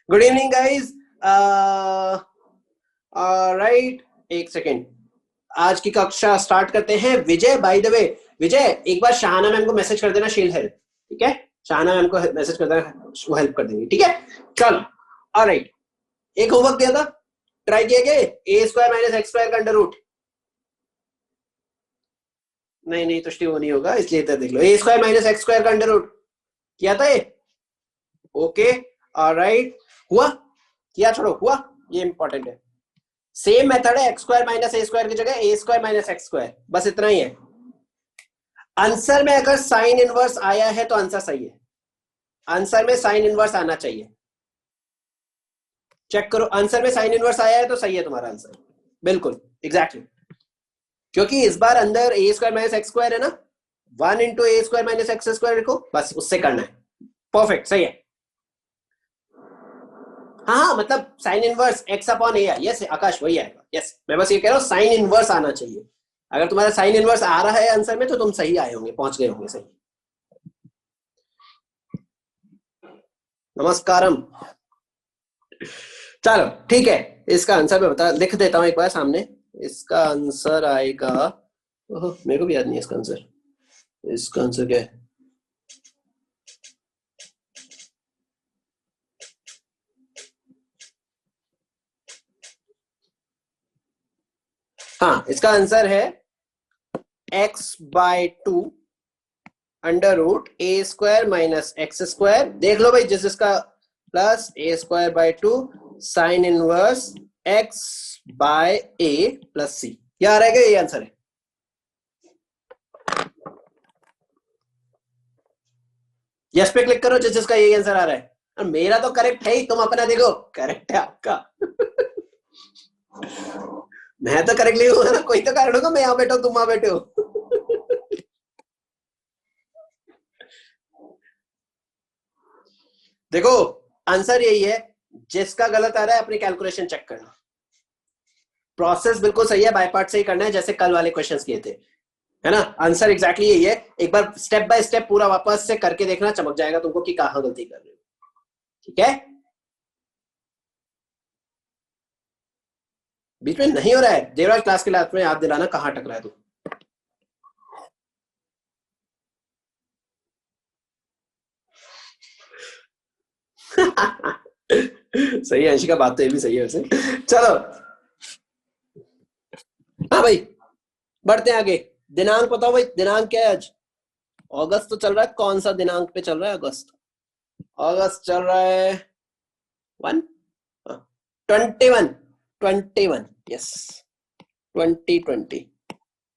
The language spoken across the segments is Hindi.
Good evening guys. राइट, एक सेकेंड। आज की कक्षा स्टार्ट करते हैं। विजय, बाय द वे, विजय एक बार शाहाना मैम को मैसेज कर देना, शील हेल्प। ठीक है, शाहाना मैम को मैसेज कर देना, वो हेल्प कर देंगे। ठीक है, चलो। ऑलराइट, एक होमवर्क दिया था, ट्राई किया गया। ए स्क्वायर माइनस एक्स स्क्वायर का अंडर रूट। नहीं नहीं, तो वो नहीं होगा, इसलिए तो देख लो। ए स्क्वायर माइनस एक्स स्क्वायर का अंडर रूट किया था ये। ओके, ऑलराइट, हुआ? किया, छोड़ो, हुआ? ये इंपॉर्टेंट है। सेम मेथड है, एक्स स्क्वायर माइनस ए स्क्वायर की जगह ए स्क्वायर माइनस एक्स स्क्वायर, बस इतना ही है। आंसर में अगर साइन इनवर्स आया है तो आंसर सही है। आंसर में साइन इनवर्स आना चाहिए। चेक करो, आंसर में साइन इनवर्स आया है तो सही है तुम्हारा आंसर, बिल्कुल एग्जैक्टली। क्योंकि इस बार अंदर ए स्क्वायर माइनस एक्स स्क्वायर है ना, 1 इंटू ए स्क्वायर माइनस एक्स स्क्वायर को, बस उससे करना है। परफेक्ट, सही है। हाँ हाँ, मतलब साइन इनवर्स एक्स अपॉन ए। यस आकाश, वही आएगा। यस, मैं बस ये कह रहा हूँ साइन इनवर्स आना चाहिए। अगर तुम्हारा साइन इनवर्स आ रहा है आंसर में तो तुम सही आए होंगे, पहुंच गए होंगे सही। नमस्कारम। चलो ठीक है, इसका आंसर मैं बता लिख देता हूं एक बार सामने। इसका आंसर आएगा, मेरे को भी याद नहीं है इसका आंसर। इसका आंसर क्या है? हाँ, इसका आंसर है x/2 under root a square minus x square. देख लो भाई, जिसका plus a square by 2 sine inverse x by a plus c. क्या आ रहेगा? ये आंसर है। यस पे क्लिक करो जिसका यही आंसर आ रहा है। और मेरा तो करेक्ट है ही, तुम अपना देखो। करेक्ट है आपका। मैं तो करेक्टली हूँ ना, कोई तो कारण होगा मैं यहाँ बैठा हूँ, तुम वहां बैठे हो। देखो, आंसर यही है। जिसका गलत आ रहा है अपनी कैलकुलेशन चेक करना। प्रोसेस बिल्कुल सही है, बाय पार्ट से ही करना है जैसे कल वाले क्वेश्चंस किए थे, है ना। आंसर एग्जैक्टली यही है। एक बार स्टेप बाय स्टेप पूरा वापस से करके देखना, चमक जाएगा तुमको कि कहां गलती कर रहे हो। ठीक है, बीच में नहीं हो रहा है। देवराज क्लास के लास्ट में याद दिलाना कहां टकरा है तू। सही है अंशिका, बात तो ये भी सही है वैसे। चलो, हाँ भाई, बढ़ते हैं आगे। दिनांक बताओ भाई, दिनांक क्या है आज? अगस्त तो चल रहा है, कौन सा दिनांक पे चल रहा है? अगस्त, अगस्त चल रहा है 1, 21, 21, यस, 2020।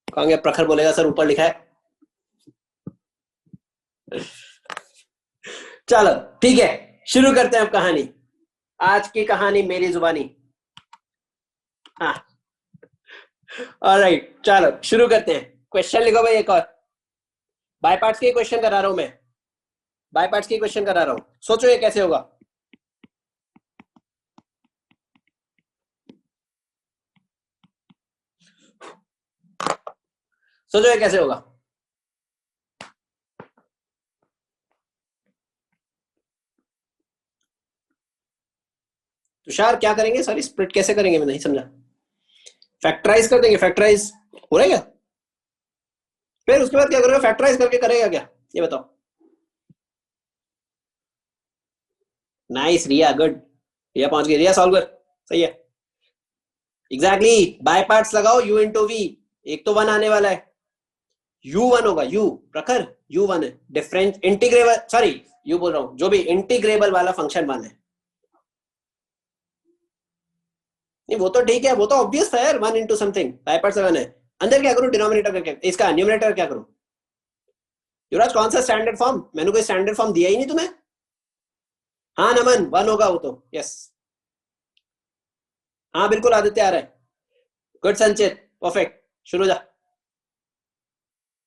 कहाँ गया प्रखर? बोलेगा सर ऊपर लिखा है। चलो ठीक है, शुरू करते हैं अब कहानी। आज की कहानी मेरी जुबानी। हाँ, ऑलराइट, चलो शुरू करते हैं। क्वेश्चन लिखो भाई एक और। बाय पार्ट्स के क्वेश्चन करा रहा हूं मैं, बाय पार्ट्स के क्वेश्चन करा रहा हूं। सोचो ये कैसे होगा। सोचो ये कैसे होगा। तुषार क्या करेंगे? सॉरी, स्प्लिट कैसे करेंगे? मैं नहीं समझा। फैक्टराइज कर देंगे, फैक्टराइज हो रहा है क्या? फिर उसके बाद क्या करोगे? फैक्टराइज करके करेगा क्या, ये बताओ। नाइस रिया, गुड। रिया पहुंच गई। रिया सॉल्व कर, सही है। एग्जैक्टली, बाय पार्ट्स लगाओ, u इंटू वी। एक तो 1 आने वाला है, u1 होगा। u प्रखर, u1 है। डिफरेंस इंटीग्रेबल, सॉरी यू बोल रहा हूं, जो भी इंटीग्रेबल वाला फंक्शन 1 है। नहीं वो तो ठीक है, वो तो ऑब्वियस था यार, 1 इंटू समथिंग, बाय पार्ट्स 1 है। अंदर क्या करूं? डिनोमिनेटर का क्या, इसका न्यूमरेटर क्या करूं? युवराज कौन सा स्टैंडर्ड फॉर्म? मैंने कोई स्टैंडर्ड फॉर्म दिया ही नहीं तुम्हें। हाँ नमन, 1 होगा वो तो, यस। हाँ बिल्कुल, आदित्य आ रहा है। गुड संचित, परफेक्ट, शुरू जा।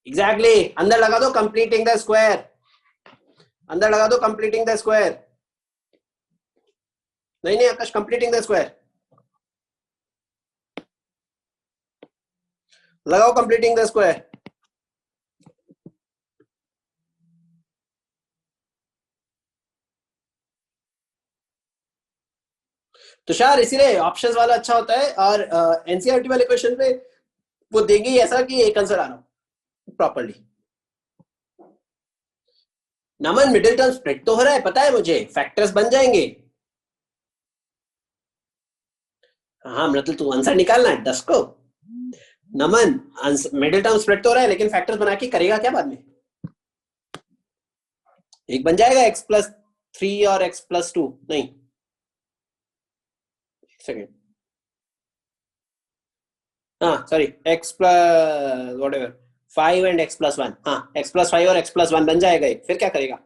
Exactly exactly. अंदर लगा दो कंप्लीटिंग द स्क्वायर, अंदर लगा दो कंप्लीटिंग द स्क्वायर। नहीं नहीं आकाश, कंप्लीटिंग द स्क्वायर लगाओ, कंप्लीटिंग द स्क्वायर। तुषार इसीलिए ऑप्शंस वाला अच्छा होता है, और एनसीईआरटी वाले क्वेश्चन पे वो देंगे ही ऐसा कि एक आंसर आ रहा प्रॉपरली। नमन मिडिल टर्म स्प्लिट तो हो रहा है, पता है मुझे, फैक्टर्स बन जाएंगे। हाँ मतलब तू आंसर निकालना है 10 को। नमन मिडिल टर्म स्प्लिट तो हो रहा है, लेकिन फैक्टर्स बना के करेगा क्या बाद में? एक बन जाएगा x+3 और x+2, नहीं सेकेंड, हाँ sorry x plus what ever 5 and x+1, हाँ x+5 और x+1 बन जाएगा एक, फिर क्या करेगा?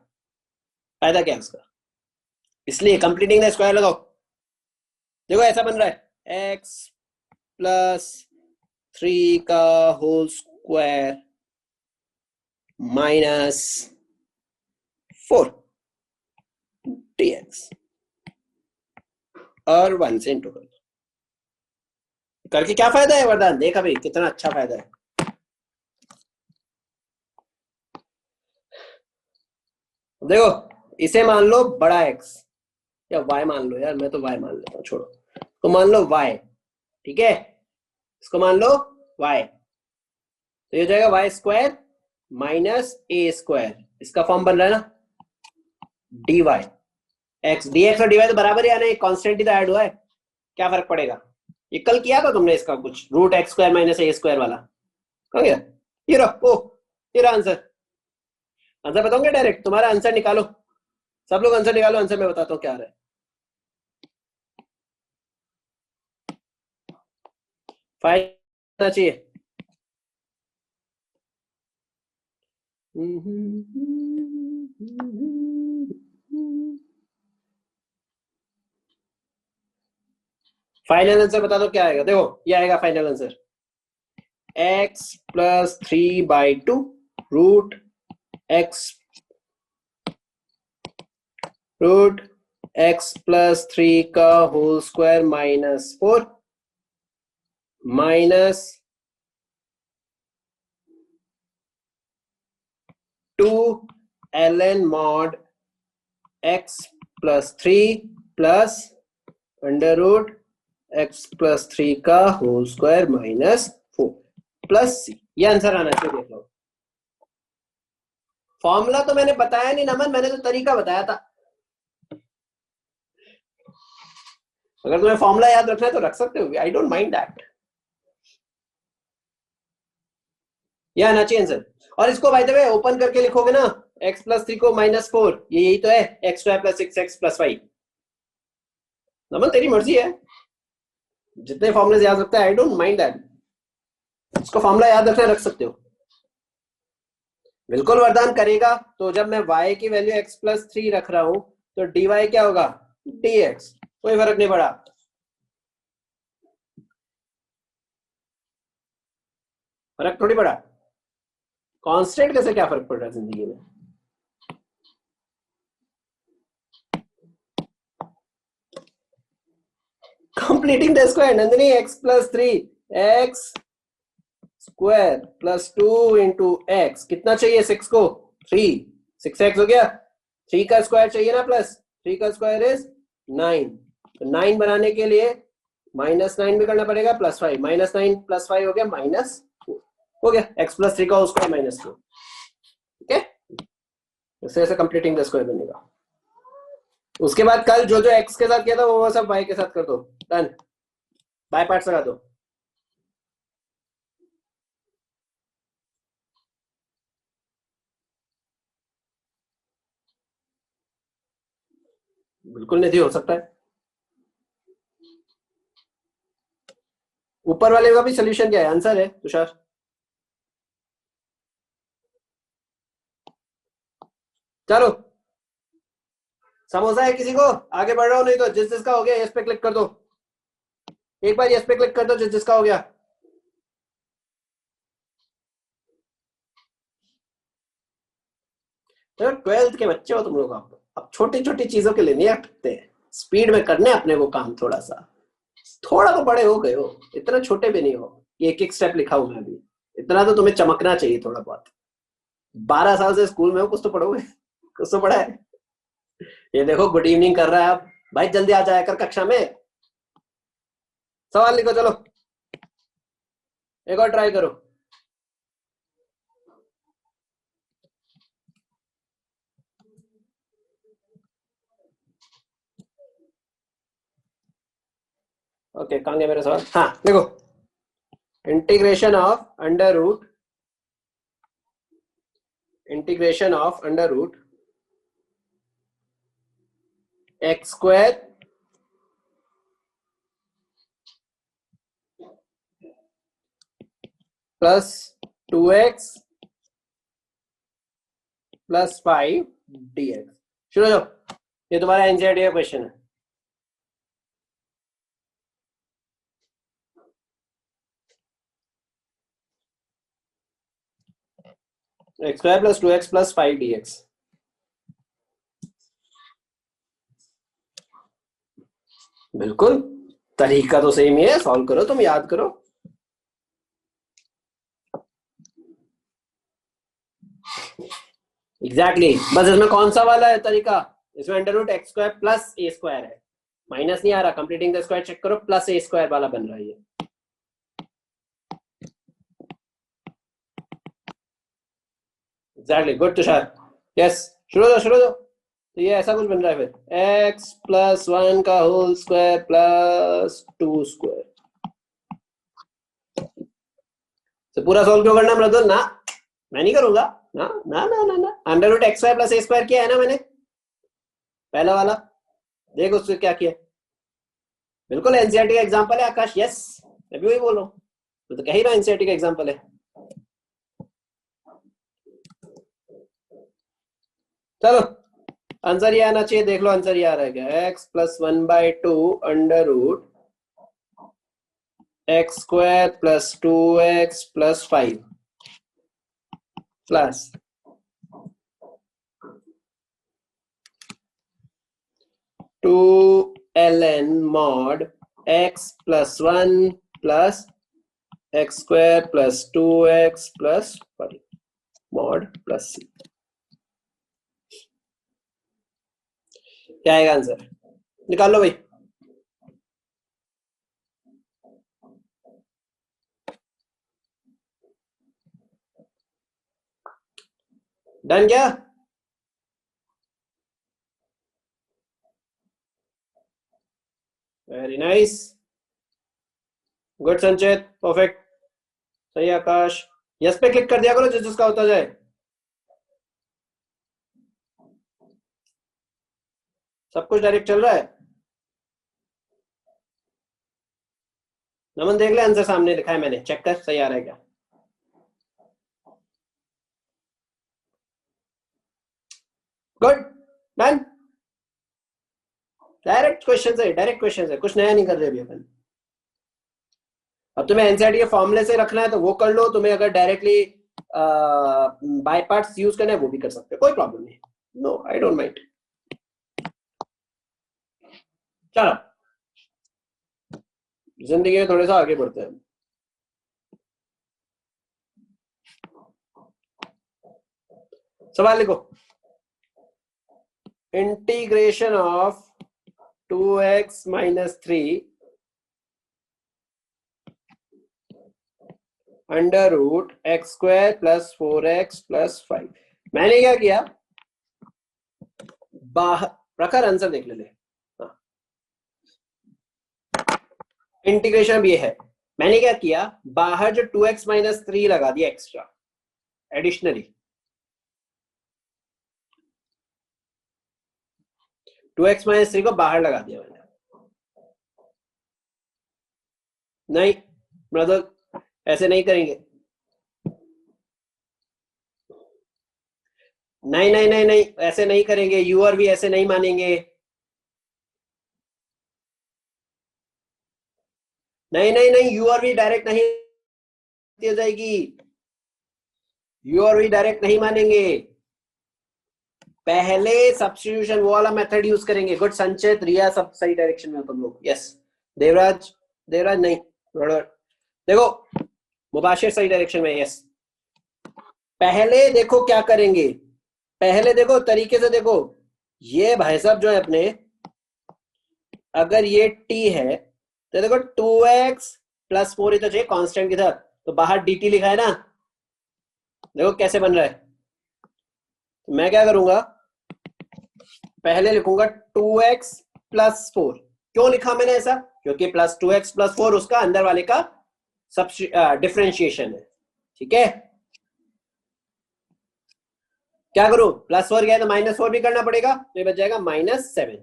फायदा क्या है उसका? इसलिए कंप्लीटिंग द स्क्वायर लगाओ। देखो ऐसा बन रहा है x+3 का होल स्क्वायर -4 dx और 1 से इंटू कर, करके क्या फायदा है वरदान? देख अभी कितना अच्छा फायदा है। देखो इसे मान लो बड़ा x, या y मान लो, यार मैं तो y मान लेता हूँ, छोड़ो, तो मान लो y, ठीक है, इसको मान लो y, तो ये हो जाएगा y स्क्वायर माइनस ए स्क्वायर, इसका फॉर्म बन रहा है ना dy x, dx और dy तो बराबर ही आना है, कांस्टेंट ही तो ऐड हुआ है, क्या फर्क पड़ेगा? ये कल किया था तुमने इसका कुछ, रूट एक्स स्क्वायर माइनस ए स्क्वायर वाला, कहाँ गया? ये रहो, ओ ये रहा आंसर। आंसर बताऊंगा डायरेक्ट, तुम्हारा आंसर निकालो, सब लोग आंसर निकालो, आंसर मैं बताता हूँ क्या आ रहा है। फाइव चाहिए, फाइनल आंसर बता दो क्या आएगा। देखो ये आएगा final answer x+3/2 root x+3 का whole square -4 minus 2 ln mod x+3 plus under root x+3 का होल स्क्वायर -4 प्लस c। ये आंसर आना चाहिए, देख लो। फॉर्मूला तो मैंने बताया नहीं नमन, मैंने तो तरीका बताया था। अगर तुम्हें फॉर्मूला याद रखना है तो रख सकते हो, आई डोंट माइंड दैट। ये आना चाहिए आंसर। और इसको बाय द वे ओपन करके लिखोगे ना, x+3 को -4, ये यही तो है, x² + 6x+5। नमन तेरी मर्जी है, जितने फॉर्मूले याद रखता है, आई डोंट माइंड दैट। इसको फॉर्मूला याद रखना रख सकते हो, बिल्कुल वरदान करेगा। तो जब मैं y की वैल्यू x+3 रख रहा हूं तो dy क्या होगा? dx, कोई फर्क नहीं पड़ा। फर्क थोड़ी पड़ा, कांस्टेंट कैसे क्या फर्क पड़ रहा है जिंदगी में? Completing the square Nandini, x+3 x square +2 into x, कितना चाहिए 6 को? 3, 6x हो गया, 3 का स्क्वायर चाहिए ना, प्लस 3 का स्क्वायर इज 9, तो 9 बनाने के लिए -9 भी करना पड़ेगा, +5, -9 + 5 हो गया -4, हो गया x+3 का स्क्वायर -4, ठीक है। इससे ऐसे कंप्लीटिंग द स्क्वायर बनेगा। उसके बाद कल जो जो x के साथ किया था वो सब y के साथ कर दो, डन, बाय पार्ट्स लगा दो। बिल्कुल नहीं हो सकता है। ऊपर वाले का भी सोल्यूशन क्या है? आंसर है तुषार। चलो समोसा है किसी को? आगे बढ़ रहा हूं, नहीं तो जिस जिसका हो गया यस पे क्लिक कर दो, एक बार यस पे क्लिक कर दो जिस जिसका हो गया। तो 12th के बच्चे हो तुम लोग, अब छोटी छोटी चीजों के लिए नहीं अटकते हैं, स्पीड में करने अपने को काम, थोड़ा सा, थोड़ा तो बड़े हो गए हो, इतना छोटे भी नहीं हो। एक एक स्टेप लिखा हूं मैं अभी, इतना तो तुम्हें चमकना चाहिए थोड़ा बहुत। 12 साल से स्कूल में हो, कुछ तो पढ़ोगे, कुछ तो पढ़ा है। ये देखो गुड इवनिंग कर रहा है अब, भाई जल्दी आ जाया कर कक्षा में, सवाल लिखो, चलो एक और ट्राई करो। ओके, कहाँ गया मेरा सवाल? हाँ देखो, integration of under root x square plus 2x plus 5 dx। शुरू हो जाओ, ये तुम्हारा एनसीईआरटी का क्वेश्चन है। X square plus 2x plus 5 dx। बिल्कुल, तरीका तो सेम ही है, सॉल्व करो, तुम याद करो। एग्जैक्टली बस इसमें कौन सा वाला है तरीका? इसमें under root x square plus a square है, माइनस नहीं आ रहा, कंप्लीटिंग द स्क्वायर चेक करो, प्लस ए स्क्वायर वाला बन रहा है ये। एग्जैक्टली, गुड तुषार, यस, शुरू दो। तो ये ऐसा कुछ बन रहा है फिर, एक्स प्लस 1 का होल स्क्वायर प्लस 2 स्क्वायर। तो पूरा सोल्व क्यों करना ब्रदर? ना, मैं नहीं करूंगा ना ना ना ना ना। Under root x square plus a square किया है ना मैंने, पहला वाला, देख उससे क्या किया। बिल्कुल एनसीईआरटी का एग्जांपल है आकाश, यस, मैं भी वही बोल रहा हूँ, तो कह ही रहा एनसीईआरटी का एग्जांपल है। चलो आंसर ये आना चाहिए, देख लो आंसर ये आ रहा है क्या? X plus 1/2 under root x square plus 2x plus 5 plus 2ln mod x plus 1 plus x square plus 2x plus 5 mod plus c। क्या आएगा आंसर? निकाल लो भाई। डन क्या? Very nice, good Sanchit, perfect, सही आकाश। यस पे क्लिक कर दिया करो जिसका होता जाए। सब कुछ डायरेक्ट चल रहा है। नमन देख ले, आंसर सामने लिखा है मैंने, चेक कर सही आ रहा है क्या। Good, done. डायरेक्ट क्वेश्चन है, कुछ नया नहीं कर रहे अभी अपन। अब तुम्हें एनसीईआरटी के फॉर्मूले से रखना है तो वो कर लो, तुम्हें अगर डायरेक्टली बाय पार्ट्स यूज करना है वो भी कर सकते हो, कोई प्रॉब्लम नहीं, नो आई डोंट माइंड। चलो जिंदगी में थोड़ा सा आगे बढ़ते हैं। सवाल लिखो, integration of 2x minus 3 under root x square plus 4x plus 5। मैंने क्या किया, बाहर प्रकार आंसर देख ले। इंटीग्रेशन भी है, मैंने क्या किया, बाहर जो 2x माइनस 3 लगा दिया एक्स्ट्रा एडिशनली, 2x माइनस 3 को बाहर लगा दिया मैंने। नहीं ब्रदर, ऐसे नहीं करेंगे, नहीं नहीं नहीं नहीं, ऐसे नहीं करेंगे, यू और भी ऐसे नहीं मानेंगे, नहीं नहीं नहीं, यू और भी डायरेक्ट नहीं हो जाएगी, यू और भी डायरेक्ट नहीं मानेंगे, पहले सब्स्टिट्यूशन वो वाला मेथड यूज करेंगे। गुड संचित, रिया, सब सही डायरेक्शन में हो तुम लोग, यस। देवराज नहीं, देखो मुबाशिर सही डायरेक्शन में, यस। पहले देखो क्या करेंगे, पहले देखो तरीके से देखो, ये भाई साहब जो है अपने, अगर ये t है तो देखो 2x प्लस 4 ही तो चाहिए कांस्टेंट की तरफ, तो बाहर dt लिखा है ना, देखो कैसे बन रहा है। तो मैं क्या करूंगा, पहले लिखूंगा 2x प्लस 4। क्यों लिखा मैंने ऐसा, क्योंकि प्लस 2x प्लस 4 उसका अंदर वाले का सब डिफरेंशिएशन है, ठीक है। क्या करूं, प्लस 4 क्या है तो माइनस 4 भी करना पड़ेगा, तो ये बन जाएगा -7।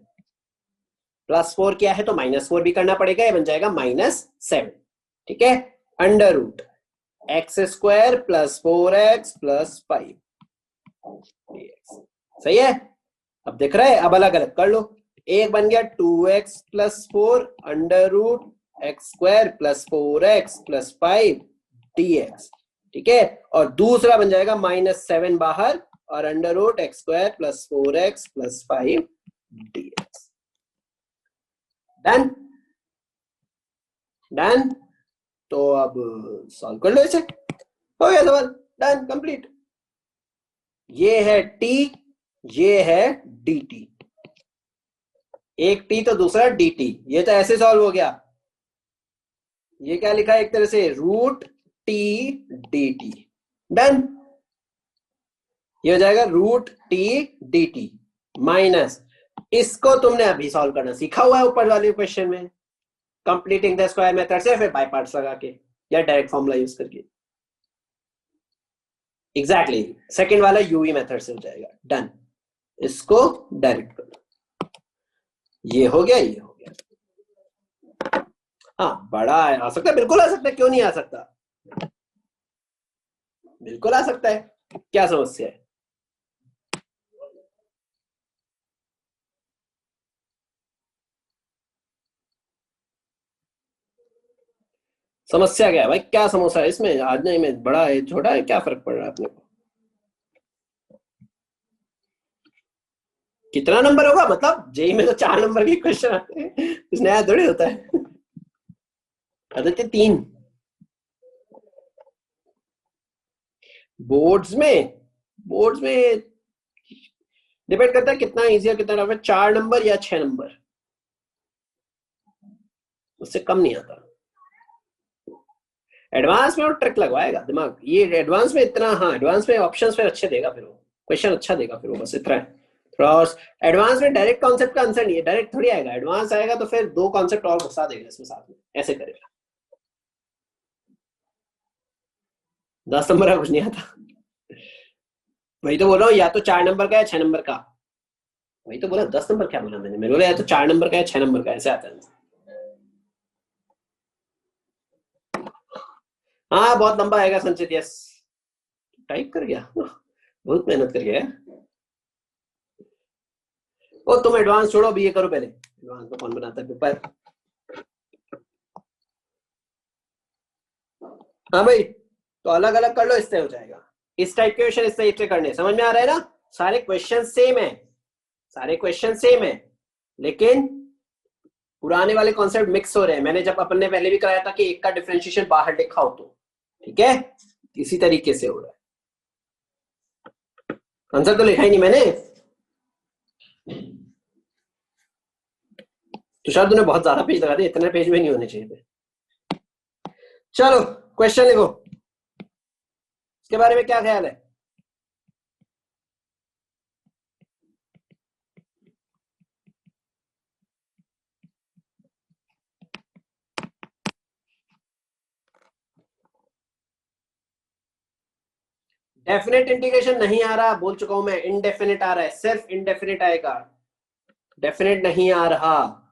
प्लस 4 क्या है तो -4 भी करना पड़ेगा, ये बन जाएगा -7, ठीक है। Under root x square plus 4x plus 5 सही है। अब दिख रहा है, अब अलग अलग कर लो। एक बन गया 2x plus 4 under root x square plus 4x plus 5 dx, ठीक है। और दूसरा बन जाएगा -7 बाहर और under root x square plus 4x plus 5 dx। Done done. तो अब सॉल्व कर लो इसे, हो गया सवाल, डन कंप्लीट। ये है t, ये है dt, एक t तो दूसरा dt, ये तो ऐसे सॉल्व हो गया। ये क्या लिखा है एक तरह से, रूट t dt, डन। ये हो जाएगा रूट t dt माइनस, इसको तुमने अभी सॉल्व करना सीखा हुआ है ऊपर वाले क्वेश्चन में, कंप्लीटिंग द स्क्वायर मेथड से, फिर बाय पार्ट्स लगा के या डायरेक्ट फॉर्मूला यूज करके। एग्जैक्टली सेकंड वाला यूवी मेथड से हो जाएगा, डन। इसको डायरेक्ट करो, ये हो गया, ये हो गया। हाँ बड़ा आ सकता है, बिल्कुल आ सकता है, क्यों नहीं आ सकता, बिल्कुल आ सकता है, क्या समस्या है। समस्या क्या है भाई, क्या समस्या है इसमें, आज नहीं में बड़ा है छोटा है, क्या फर्क पड़ रहा है अपने को। कितना नंबर होगा, मतलब जेई में तो 4 नंबर के क्वेश्चन आते हैं, कुछ नया थोड़ी होता है। आदित्य 3 बोर्ड्स में डिपेंड करता है कितना इजी है कितना टफ है, 4 नंबर या 6 नंबर, उससे कम नहीं आता। एडवांस में वो ट्रिक लगवाएगा दिमाग, ये एडवांस में इतना, हाँ एडवांस में ऑप्शंस फिर अच्छे देगा, फिर वो क्वेश्चन अच्छा देगा, फिर वो बस इतना है थोड़ा। और एडवांस में डायरेक्ट कॉन्सेप्ट का आंसर नहीं है, डायरेक्ट थोड़ी आएगा, एडवांस आएगा तो फिर 2 कॉन्सेप्ट और घुसा देगा इसमें साथ में, ऐसे करेगा। 10 नंबर का कुछ नहीं आता, वही तो बोल रहा हूँ, या तो 4 नंबर का या 6 नंबर का, वही तो बोला, 10 नंबर क्या बोला मैंने, मेरे बोला या तो 4 नंबर का या 6 नंबर का, ऐसे आता है। हाँ बहुत लंबा आएगा संचित, यस टाइप कर गया, बहुत मेहनत कर गया। ओ तुम एडवांस छोड़ो, अभी ये करो पहले, एडवांस में कौन बनाता है पेपर। हाँ भाई, तो अलग अलग कर लो, इससे हो जाएगा। इस टाइप के क्वेश्चन इस टाइप से करने, समझ में आ रहा है ना, सारे क्वेश्चन सेम है, सारे क्वेश्चन सेम है, लेकिन पुराने वाले कॉन्सेप्ट मिक्स हो रहे हैं। मैंने जब अपन ने पहले भी कराया था कि एक का डिफरेंशिएशन बाहर लिखा हो तो, ठीक है, इसी तरीके से हो रहा है। आंसर तो लिखा ही नहीं मैंने, तुषार तूने बहुत ज्यादा पेज लगा दिए, इतने पेज में नहीं होने चाहिए थे। चलो क्वेश्चन लिखो, इसके बारे में क्या ख्याल है। डेफिनेट इंटीग्रेशन नहीं आ रहा, बोल चुका हूं मैं, इनडेफिनेट आ रहा है, सिर्फ इनडेफिनेट आएगा, डेफिनेट नहीं आ रहा।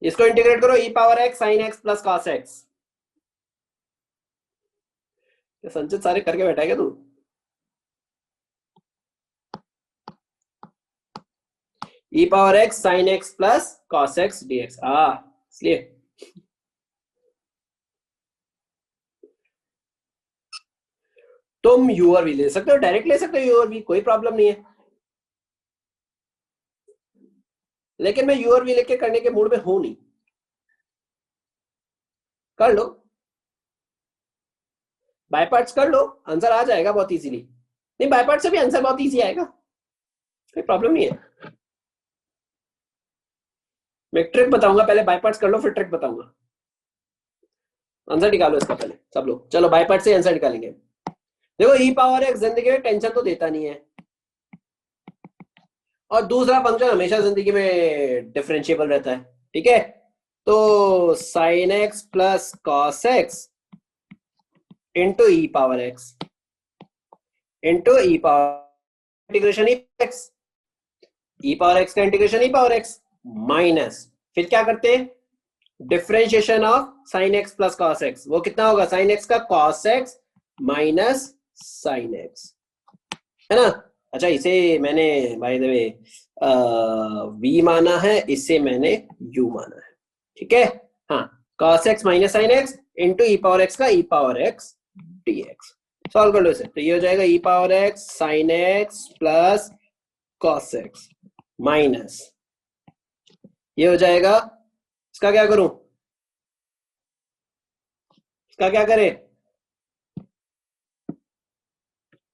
इसको इंटीग्रेट करो, e power x sin x plus cos x। संचित सारे करके बैठा है क्या तू, e power x sin x plus cos x dx, इसलिए तुम u और v ले सकते हो, डायरेक्ट ले सकते हो u और v, कोई प्रॉब्लम नहीं है, लेकिन मैं u और v लेके करने के मूड में हूं नहीं। कर लो, बाय पार्ट्स कर लो, आंसर आ जाएगा बहुत इजीली। नहीं बाय पार्ट से भी आंसर बहुत इजी आएगा, कोई प्रॉब्लम नहीं है। मैं एक ट्रिक बताऊंगा, पहले बाय पार्ट्स कर लो फिर ट्रिक बताऊंगा। आंसर निकालो इसका पहले सब लोग, चलो बाय पार्ट से आंसर निकालेंगे। देखो ई पावर एक्स जिंदगी में टेंशन तो देता नहीं है, और दूसरा फंक्शन हमेशा जिंदगी में डिफरेंशिएबल रहता है, ठीक है। तो sine x plus cos x into e power x into e power integration x, e power x का integration e power x minus, फिर क्या करते हैं differentiation of sine x plus cos x, वो कितना होगा साइन एक्स का cos x minus sine x, है ना। अच्छा इसे मैंने बाय द वे v माना है, इसे मैंने u माना है, ठीक है। हाँ cos x minus sine x into e power x का e power x dx, solve कर लो इसे, तो ये हो जाएगा e power x sine x plus cos x minus, ये हो जाएगा, इसका क्या करूं, इसका क्या करें,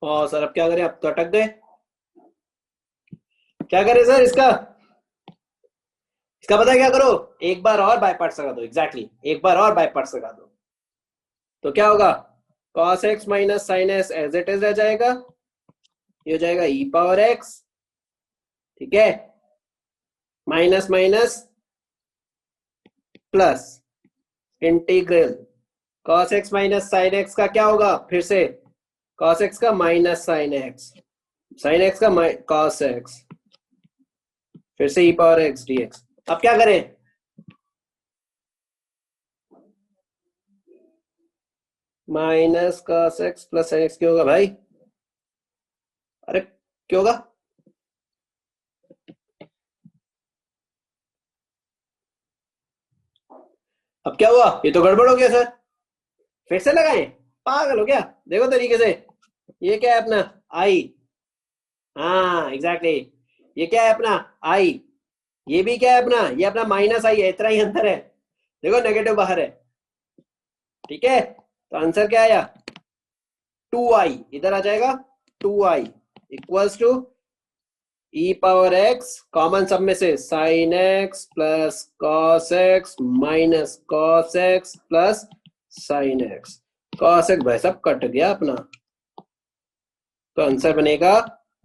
और सर अब क्या करें, अब तो अटक गए, क्या करें सर इसका, इसका पता है क्या करो, एक बार और बाय पार्ट्स लगा दो, एग्जैक्टली एक बार और बाय पार्ट्स लगा दो, तो क्या होगा cos x minus sine x as it is रह जाएगा, ये हो जाएगा ई पावर एक्स, ठीक है, minus minus plus integral cos x minus sine x का क्या होगा, फिर से cos x का minus sine x, sine x का cos x, फिर से ई पावर एक्स dx। अब क्या करें, minus cos x plus sine x क्यों होगा भाई, अरे क्यों होगा, अब क्या हुआ, ये तो गड़बड़ हो गया सर, फिर से लगाएं, पागल हो क्या, देखो तरीके से, ये क्या है अपना आई, हाँ एग्जैक्टली, ये क्या है अपना आई, ये भी क्या है अपना, ये अपना माइनस आई है, इतना ही अंतर है, देखो नेगेटिव बाहर है, ठीक है। तो आंसर क्या आया 2i, इधर आ जाएगा 2i equals to e power x, common सब में से sine x plus cos x minus cos x plus sine x, cos x भाई सब कट गया अपना, तो आंसर बनेगा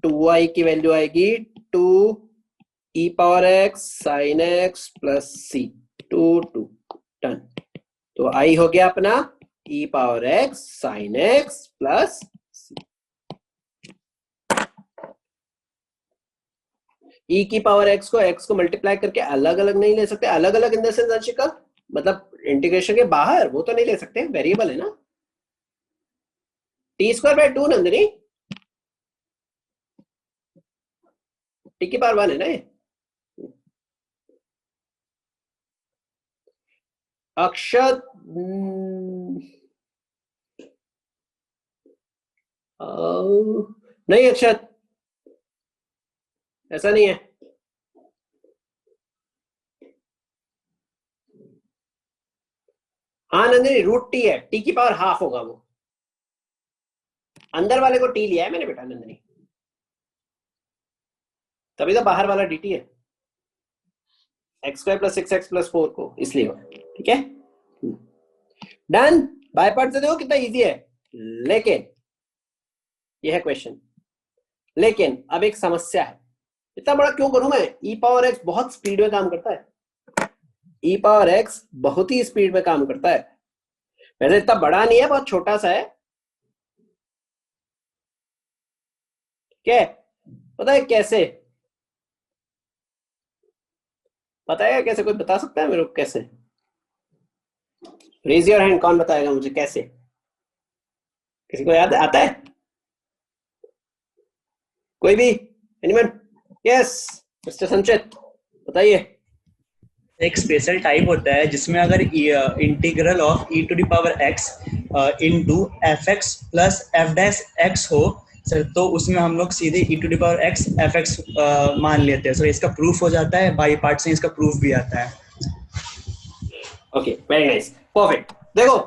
2i की वैल्यू आएगी 2 e power x sine x plus c, 2 done, तो i हो गया अपना e power x sine x plus c, e की पावर एक्स को x को मल्टीप्लाई करके अलग अलग नहीं ले सकते, अलग अलग इन द सेंस अंशिका मतलब इंटीग्रेशन के बाहर, वो तो नहीं ले सकते, वेरिएबल है ना, T square by 2 Nandini, T की पावर 1 है ना ये, अक्षत नहीं अक्षत ऐसा नहीं है, हाँ नंदिनी रूट टी है, टी की पावर हाफ होगा वो, अंदर वाले को टी लिया है मैंने बेटा नंदिनी, तभी तो बाहर वाला dt है, x square plus 6x plus 4 को, इसलिए ठीक है डन, बाय पार्ट से देखो कितना इजी है, लेकिन यह है क्वेश्चन, लेकिन अब एक समस्या है, इतना बड़ा क्यों करूं मैं, ई पावर एक्स बहुत स्पीड में काम करता है, ई पावर एक्स बहुत ही स्पीड में काम करता है, वैसे इतना बड़ा नहीं है, बहुत छोटा सा है, ठीक है, पता है कैसे, पता है कैसे, कोई बता सकता है मेरे को कैसे, रेज योर हैंड, कौन बताएगा मुझे कैसे, किसी को याद आता है, कोई भी, एनीवन, यस मिस्टर संचित बताइए। एक स्पेशल टाइप होता है जिसमें अगर integral of e to the power x into f x plus f dash x हो सर, तो उसमें हम लोग सीधे e to the power x f x मान लेते हैं सर, इसका प्रूफ हो जाता है, बाई पार्ट से इसका प्रूफ भी आता है। ओके वेरी नाइस परफेक्ट, देखो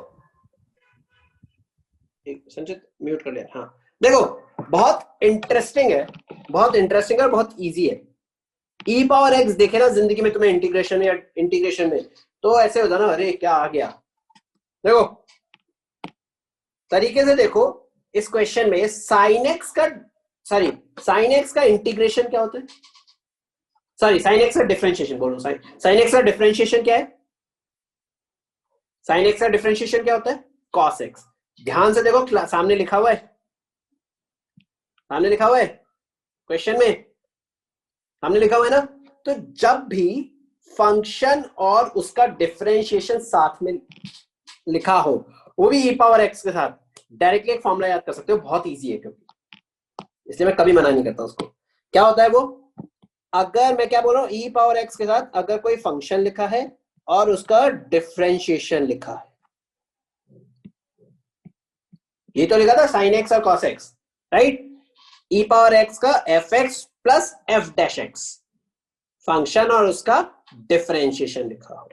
संचित म्यूट कर लिया, हाँ देखो बहुत इंटरेस्टिंग है, बहुत इंटरेस्टिंग है, बहुत इजी है, ई पावर एक्स देखे ना जिंदगी में तुम्हें इंटीग्रेशन या इंटीग्रेशन में, तो ऐसे होता ना, अरे क्या आ गया। देखो तरीके से देखो, इस क्वेश्चन में साइन एक्स का इंटीग्रेशन क्या होता है, सॉरी साइन एक्स का डिफरेंशिएशन बोल रहा हूं, साइन एक्स का डिफरेंशिएशन क्या है, साइन एक्स का डिफरेंशिएशन क्या होता है, कॉस एक्स। ध्यान से देखो सामने लिखा हुआ है, सामने लिखा हुआ है क्वेश्चन में, सामने लिखा हुआ है ना। तो जब भी फंक्शन और उसका डिफरेंशिएशन साथ में लिखा हो, वो भी ई पावर एक्स के साथ, डायरेक्टली एक फॉर्मूला याद कर सकते हो, बहुत इजी है क्योंकि, इसलिए मैं कभी मना नहीं करता उसको। क्या होता है वो, अगर मैं क्या बोल रहा हूं, ई पावर एक्स के साथ अगर कोई फंक्शन लिखा है और उसका डिफरेंशिएशन लिखा है, ये तो लिखा था साइन एक्स और कॉस एक्स, राइट। ई पावर एक्स का F x plus f dash x function और उसका डिफरेंशिएशन लिखा हो,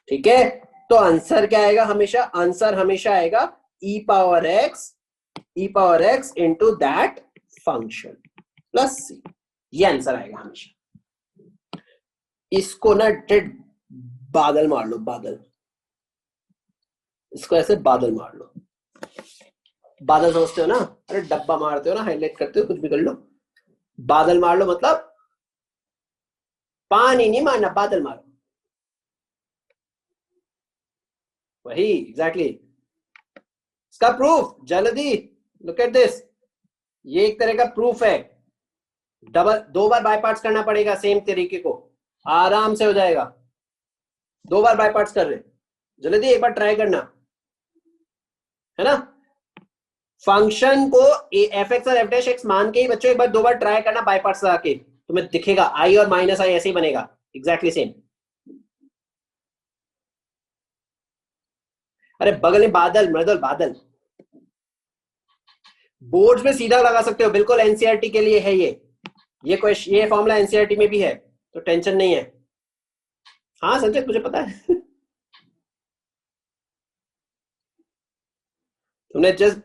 ठीक है। तो आंसर क्या आएगा, हमेशा आंसर हमेशा आएगा e power x into that function plus c, ये आंसर आएगा हमेशा। इसको ना बादल मार लो, बादल, इसको ऐसे बादल मार लो। बादल समझते हो ना, अरे डब्बा मारते हो ना, हाईलाइट करते हो, कुछ भी कर लो, बादल मार लो मतलब पानी नहीं मारना, बादल मारो, वही एग्जैक्टली इसका प्रूफ। जल्दी लुक एट दिस, ये एक तरह का प्रूफ है। डबल 2 बार बाय पार्ट्स करना पड़ेगा, सेम तरीके को आराम से हो जाएगा। 2 बार बाय पार्ट्स कर रहे, जल्दी एक बार ट्राई करना, है ना। फंक्शन को एफ एक्स और एफ डैश एक्स मान के ही बच्चों एक बार 2 बार ट्राई करना बाय पार्ट्स लगा के, तुम्हें दिखेगा आई और माइनस आई ऐसे ही बनेगा, एग्जैक्टली सेम। अरे बगल में बादल, मृदुल बादल, बोर्ड्स में सीधा लगा सकते हो, बिल्कुल एनसीईआरटी के लिए है ये क्वेश्चन, ये फॉर्मूला एनसीईआरटी में भी है, तो टेंशन नहीं है। हाँ संजय मुझे पता है तुमने जस्ट,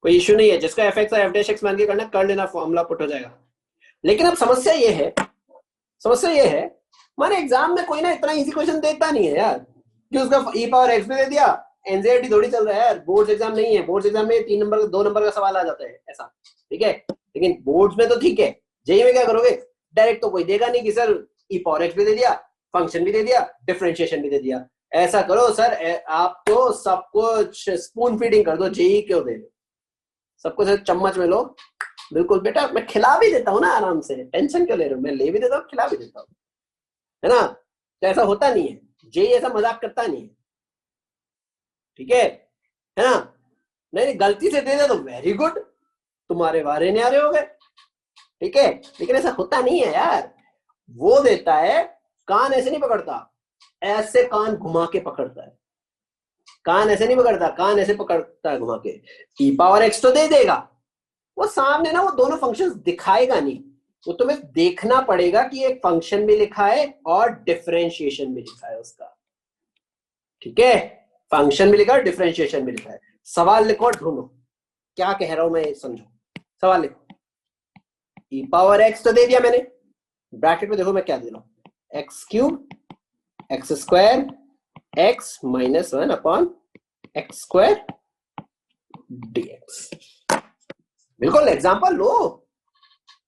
कोई इश्यू नहीं है, जिसका एफ एक्स और एफ डैश एक्स मान के करना कर लेना, फॉर्मूला पुट हो जाएगा। लेकिन अब समस्या ये है, माने एग्जाम में कोई ना इतना इजी क्वेश्चन देता नहीं है यार, कि उसका ई पावर एक्स में दे दिया, एनसीईआरटी थोड़ी चल रहा है यार, बोर्ड एग्जाम नहीं है, बोर्ड एग्जाम में 3 नंबर 2 नंबर का सवाल आ जाता है ऐसा, ठीक है। लेकिन बोर्ड्स में तो ठीक है, जेईई में क्या करोगे, डायरेक्ट तो कोई देगा नहीं कि सर ई पावर एक्स भी दे दिया, फंक्शन भी दे दिया, डिफरेंशिएशन भी दे दिया। ऐसा करो सर, आप तो सब कुछ स्पून फीडिंग कर दो, जेईई क्यों दे, सब कुछ चम्मच में लो, बिल्कुल बेटा, मैं खिला भी देता हूँ ना आराम से, टेंशन क्यों ले रहे हो, मैं ले भी देता हूँ, खिला भी देता हूँ, है ना। तो ऐसा होता नहीं है, जेईई ऐसा मजाक करता नहीं है, ठीक है ना। नहीं गलती से दे दे तो वेरी गुड, तुम्हारे बारे नहीं आ रहे हो गए, ठीक है। लेकिन ऐसा होता नहीं है यार, वो देता है, कान ऐसे नहीं पकड़ता, ऐसे कान घुमा के पकड़ता है, कान ऐसे नहीं पकड़ता, कान ऐसे पकड़ता है घुमा के। ई पावर एक्स तो दे देगा, वो सामने ना वो दोनों फंक्शंस दिखाएगा नहीं, वो तुम्हें देखना पड़ेगा कि एक फंक्शन भी लिखा है और डिफरेंशिएशन भी लिखा है उसका, ठीक है। फंक्शन भी लिखा है, डिफरेंशिएशन भी लिखा है। सवाल लिखो और ढूंढो क्या कह रहा हूं मैं, समझो, सवाल लिखो। ई पावर एक्स तो दे दिया मैंने, ब्रैकेट में देखो मैं क्या दे रहा हूं, x cube x square x minus 1 upon x square dx. बिल्कुल एग्जांपल लो,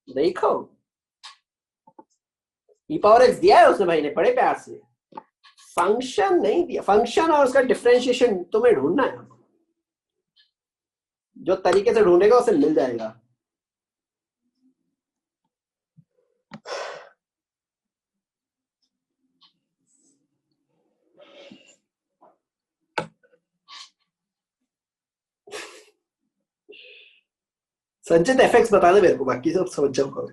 देखो ई पावर एक्स दिया है उसने भाई ने बड़े प्यार से, फंक्शन नहीं दिया, फंक्शन और उसका डिफरेंशिएशन तुम्हें ढूंढना है, जो तरीके से ढूंढेगा उसे मिल जाएगा। संचित एफएक्स बता दे मेरे को, बाकी सब समझ जाऊंगा।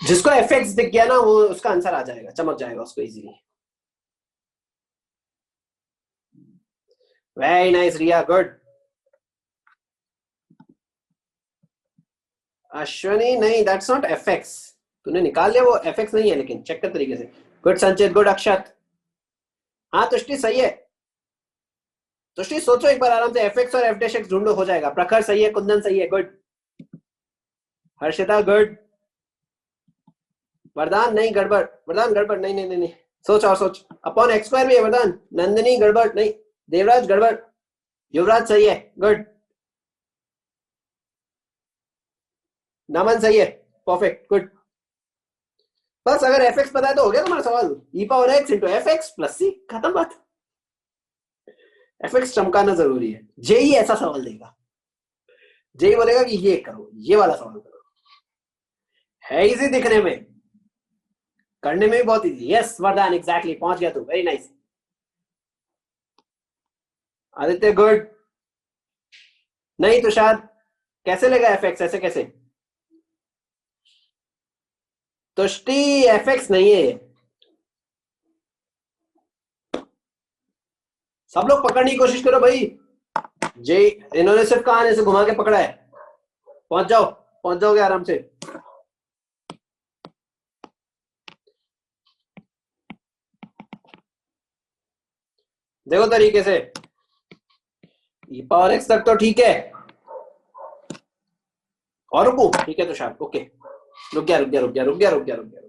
जिसको एफएक्स दिख गया ना, वो उसका आंसर आ जाएगा, चमक जाएगा उसको इजीली। वेरी नाइस रिया, गुड। अश्वनी नहीं, दैट्स नॉट एफएक्स, तूने निकाल लिया, वो एफएक्स नहीं है, लेकिन चेक कर तरीके से। गुड संचित, गुड अक्षत। हाँ तुष्टि सही है, तुष्टि सोचो एक बार आराम से, एफएक्स और एफ डैश एक्स ढूंढो, हो जाएगा। प्रखर सही है, कुंदन सही है, गुड। हर्षिता गुड, वरदान नहीं, गड़बड़, वरदान गड़बड़, नहीं नहीं नहीं नहीं, सोच और सोच, अपॉन एक्स स्क्वायर भी है वरदान, नंदिनी गड़बड़ नहीं, देवराज गड़बड़, युवराज सही है, गुड, नमन सही है, परफेक्ट, गुड। बस अगर एफ एक्स पता है तो हो गया तुम्हारा सवाल, e power x into f x plus c, खत्म बात। एफ एक्स चमकाना जरूरी है, जेई ऐसा सवाल देगा, जेई बोलेगा कि ये करो, ये वाला सवाल करो, है इजी दिखने में, करने में भी बहुत इजी। यस वरदान, एग्जैक्टली, पहुंच गया तू, वेरी नाइस। आदित्य गुड, नहीं तुषार, कैसे लेगा एफ एक्स, ऐसे कैसे, तुष्टि एफ एक्स नहीं है, सब लोग पकड़ने की कोशिश करो भाई, जे इन्होंने सिर्फ कहां से घुमा के पकड़ा है, पहुंच जाओ, पहुंच जाओगे आराम से। देखो तरीके से, ई पावर एक्स तक तो ठीक है, और रुको, ठीक है तुषार, ओके, रुक गया रुक गया रुक गया रुक गया रुक गया रुक गया,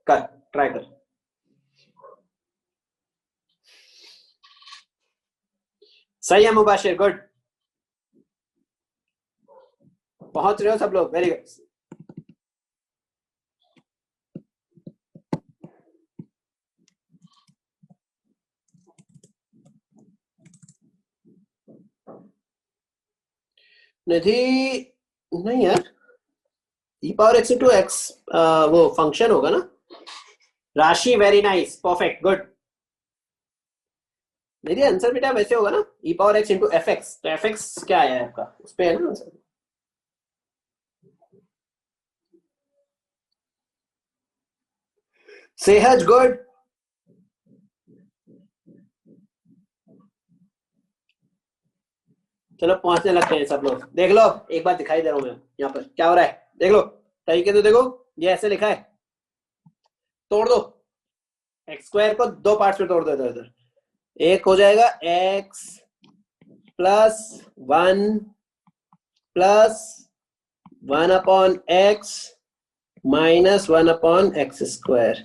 कर, ट्राई कर, सही है मुबाशिर, गुड, पहुंच रहे हो सब लोग, वेरी गुड। निधि नहीं यार, e power x into x वो फंक्शन होगा ना, Rashi, very nice, perfect, good. मेरी आंसर बेटा वैसे होगा ना, e power x into f x, तो एफ एक्स क्या आया आपका, उस पे है ना आंसर। सेहज गुड, चलो पहुंचने लगते हैं सब लोग, देख लो एक बार दिखाई दे रहा हूं मैं, यहाँ पर क्या हो रहा है, देख लो तरीके से, देखो ये ऐसे लिखा है, तोड़ दो, एक्स स्क्वायर को दो पार्ट्स में तोड़ दो, इधर इधर, एक हो जाएगा x plus one upon x minus one upon x square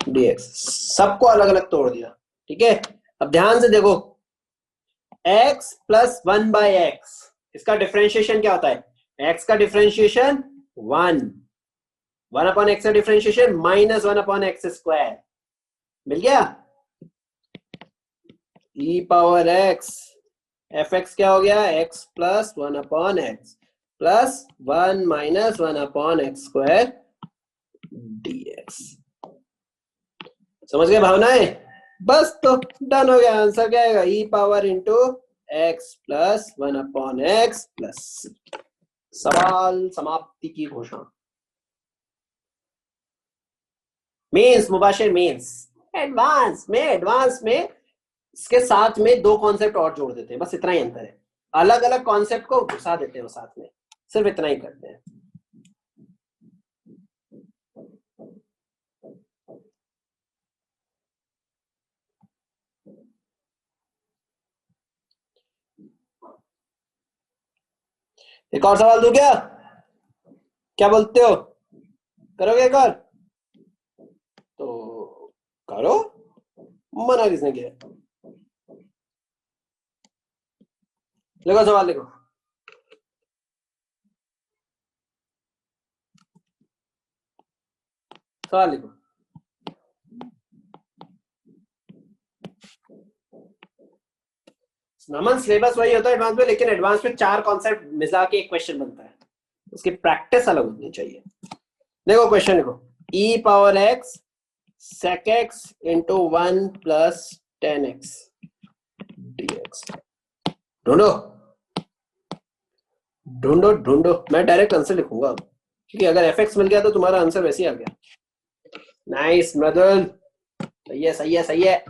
dx, सबको अलग अलग तोड़ दिया, ठीक है। अब ध्यान से देखो, x plus one by x, इसका डिफरेंशिएशन क्या होता है, x का डिफरेंशिएशन वन अपॉन एक्स का differentiation minus one upon x square, मिल गया, e power x, f x क्या हो गया, x plus one upon x plus one minus one upon x square dx, समझ गए भावनाएं, बस तो डन हो गया, आंसर क्या आएगा, e power into x plus one upon x plus, सवाल समाप्ति की घोषणा। मेंस मुबाशिर, मेंस एडवांस में इसके साथ में दो कॉन्सेप्ट और जोड़ देते हैं, बस इतना ही अंतर है, अलग अलग कॉन्सेप्ट को घुसा देते हैं वो साथ में, सिर्फ इतना ही करते हैं। एक और सवाल दूं क्या, क्या बोलते हो, करोगे एक और, तो करो, मना किसने किया, लिखो सवाल लिखो, सवाल लिखो, नमन सिलेबस वही होता है एडवांस में, लेकिन एडवांस में चार कॉन्सेप्ट मिला के एक क्वेश्चन बनता है, उसकी प्रैक्टिस अलग होनी चाहिए। देखो क्वेश्चन देखो, e power x sec x into one plus tan x dx, ढूंढो ढूंढो ढूंढो, मैं डायरेक्ट आंसर लिखूंगा क्योंकि अगर fx मिल गया तो तुम्हारा आंसर वैसे ही आ गया। नाइस मृदुल, सही है सही है सही है,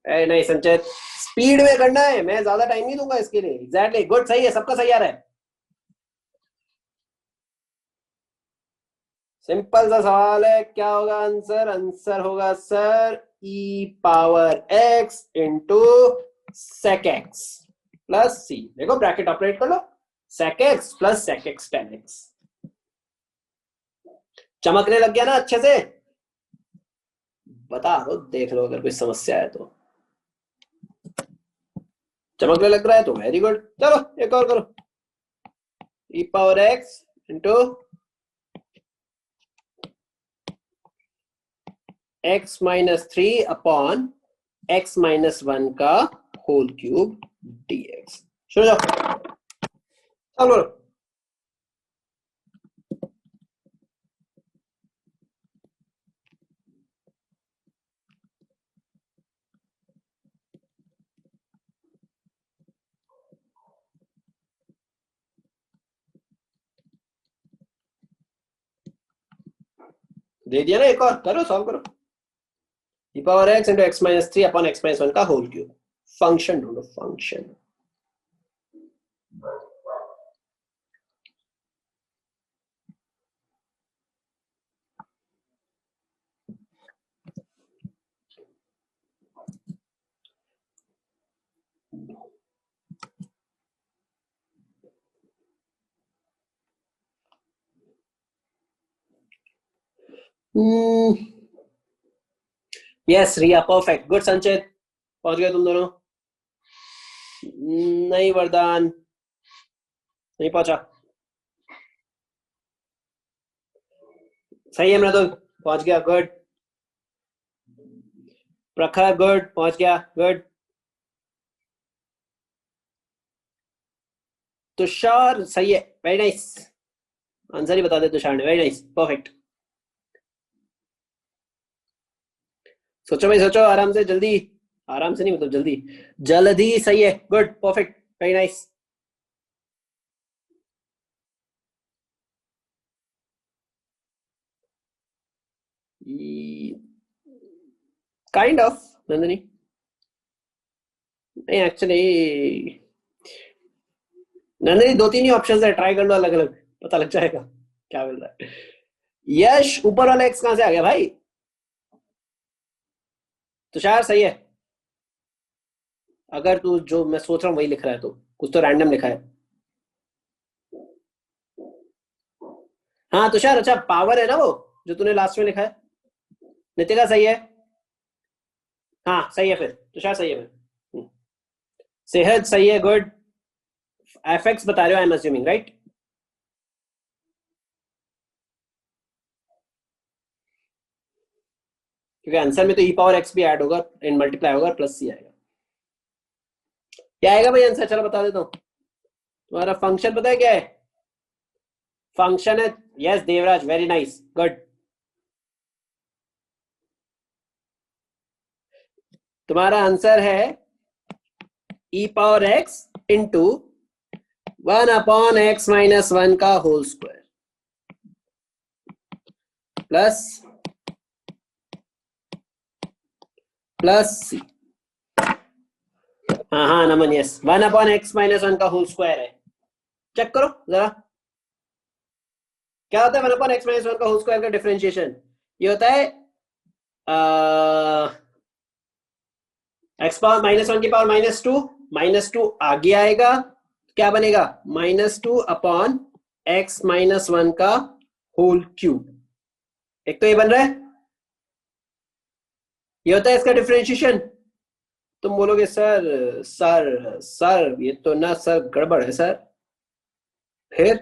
नहीं संचित, स्पीड में करना है, मैं ज्यादा टाइम नहीं दूंगा इसके लिए, एग्जैक्टली, गुड, सही है, सबका सही आ रहा है, सिंपल सा सवाल है, क्या होगा आंसर, आंसर होगा sir e power x into sec x plus c, देखो ब्रैकेट ऑपरेट कर लो, sec x plus sec x tan x, चमकने लग गया ना अच्छे से? बता दो, देख लो अगर कोई समस्या है तो। चमकने लग रहा है तो वेरी गुड। चलो एक और करो। e power x into x minus 3 upon x minus 1 का होल क्यूब dx। सुनो जाओ, चलो। दे दिया ना, एक और करो, सॉल्व करो। e power x into x minus 3 upon x minus 1 का होल क्यूब। फंक्शन ढूंढो, फंक्शन। यस रिया, परफेक्ट, गुड संचित, पहुंच गए तुम दोनों। नहीं वरदान, नहीं पहुंचा। सही है मृदुल, पहुंच गया, गुड। प्रखर गुड, पहुंच गया, गुड। तुषार सही है, वेरी नाइस। आंसर ही बता दे तुषार ने, वेरी नाइस, परफेक्ट। सोचो भाई सोचो, आराम से, जल्दी। आराम से नहीं मतलब जल्दी, जल्दी। सही है, good, perfect, very nice. Kind of Nandini. नहीं एक्चुअली नंदनी, दो तीन ही ऑप्शन है, ट्राई कर लो अलग अलग, पता लग जाएगा क्या मिल रहा है। यश, ऊपर वाला एक्स कहां से आ गया भाई? तुषार सही है। अगर तू जो मैं सोच रहा हूँ वही लिख रहा है तो कुछ तो रैंडम लिखा है। हाँ तुषार, अच्छा पावर है ना वो जो तूने लास्ट में लिखा है। नितिका सही है। हाँ सही है फिर, तुषार सही है फिर। सेहत सही है, गुड। एफ बता रहे हो, आई एम अज्यूमिंग, राइट? क्योंकि आंसर में तो ई पावर एक्स भी ऐड होगा, इन मल्टीप्लाई होगा, प्लस सी आएगा। क्या आएगा भाई आंसर? चलो बता देता हूँ। तुम्हारा फंक्शन पता है क्या है? फंक्शन है, yes Devraj, very nice, good. तुम्हारा आंसर है ई पावर एक्स इंटू 1/x-1 का होल स्क्वायर प्लस सी। हाँ हाँ नमन, यस, 1/x-1 का होल स्क्वायर है। चेक करो जरा, क्या होता है 1/x-1 का होल स्क्वायर का डिफरेंशिएशन? ये होता है एक्स पावर -1 की पावर -2 आगे आएगा, क्या बनेगा? -2/x-1 का होल क्यूब। एक तो ये बन रहा है, ये होता है इसका डिफरेंशिएशन। तुम बोलोगे सर सर सर ये तो ना सर गड़बड़ है सर। फिर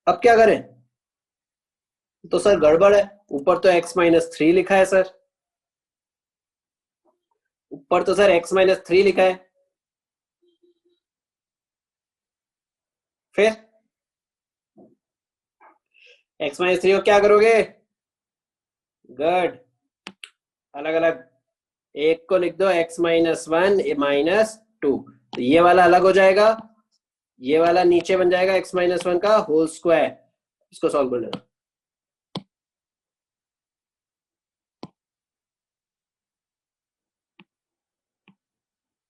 अब क्या करें? तो सर गड़बड़ है, ऊपर तो x-3 लिखा है सर, ऊपर तो सर x-3 लिखा है। फिर x-3 को क्या करोगे? गुड, अलग अलग। एक को लिख दो x-1 -2, तो ये वाला अलग हो जाएगा, ये वाला नीचे बन जाएगा x-1 का होल स्क्वायर। इसको सॉल्व कर लेना।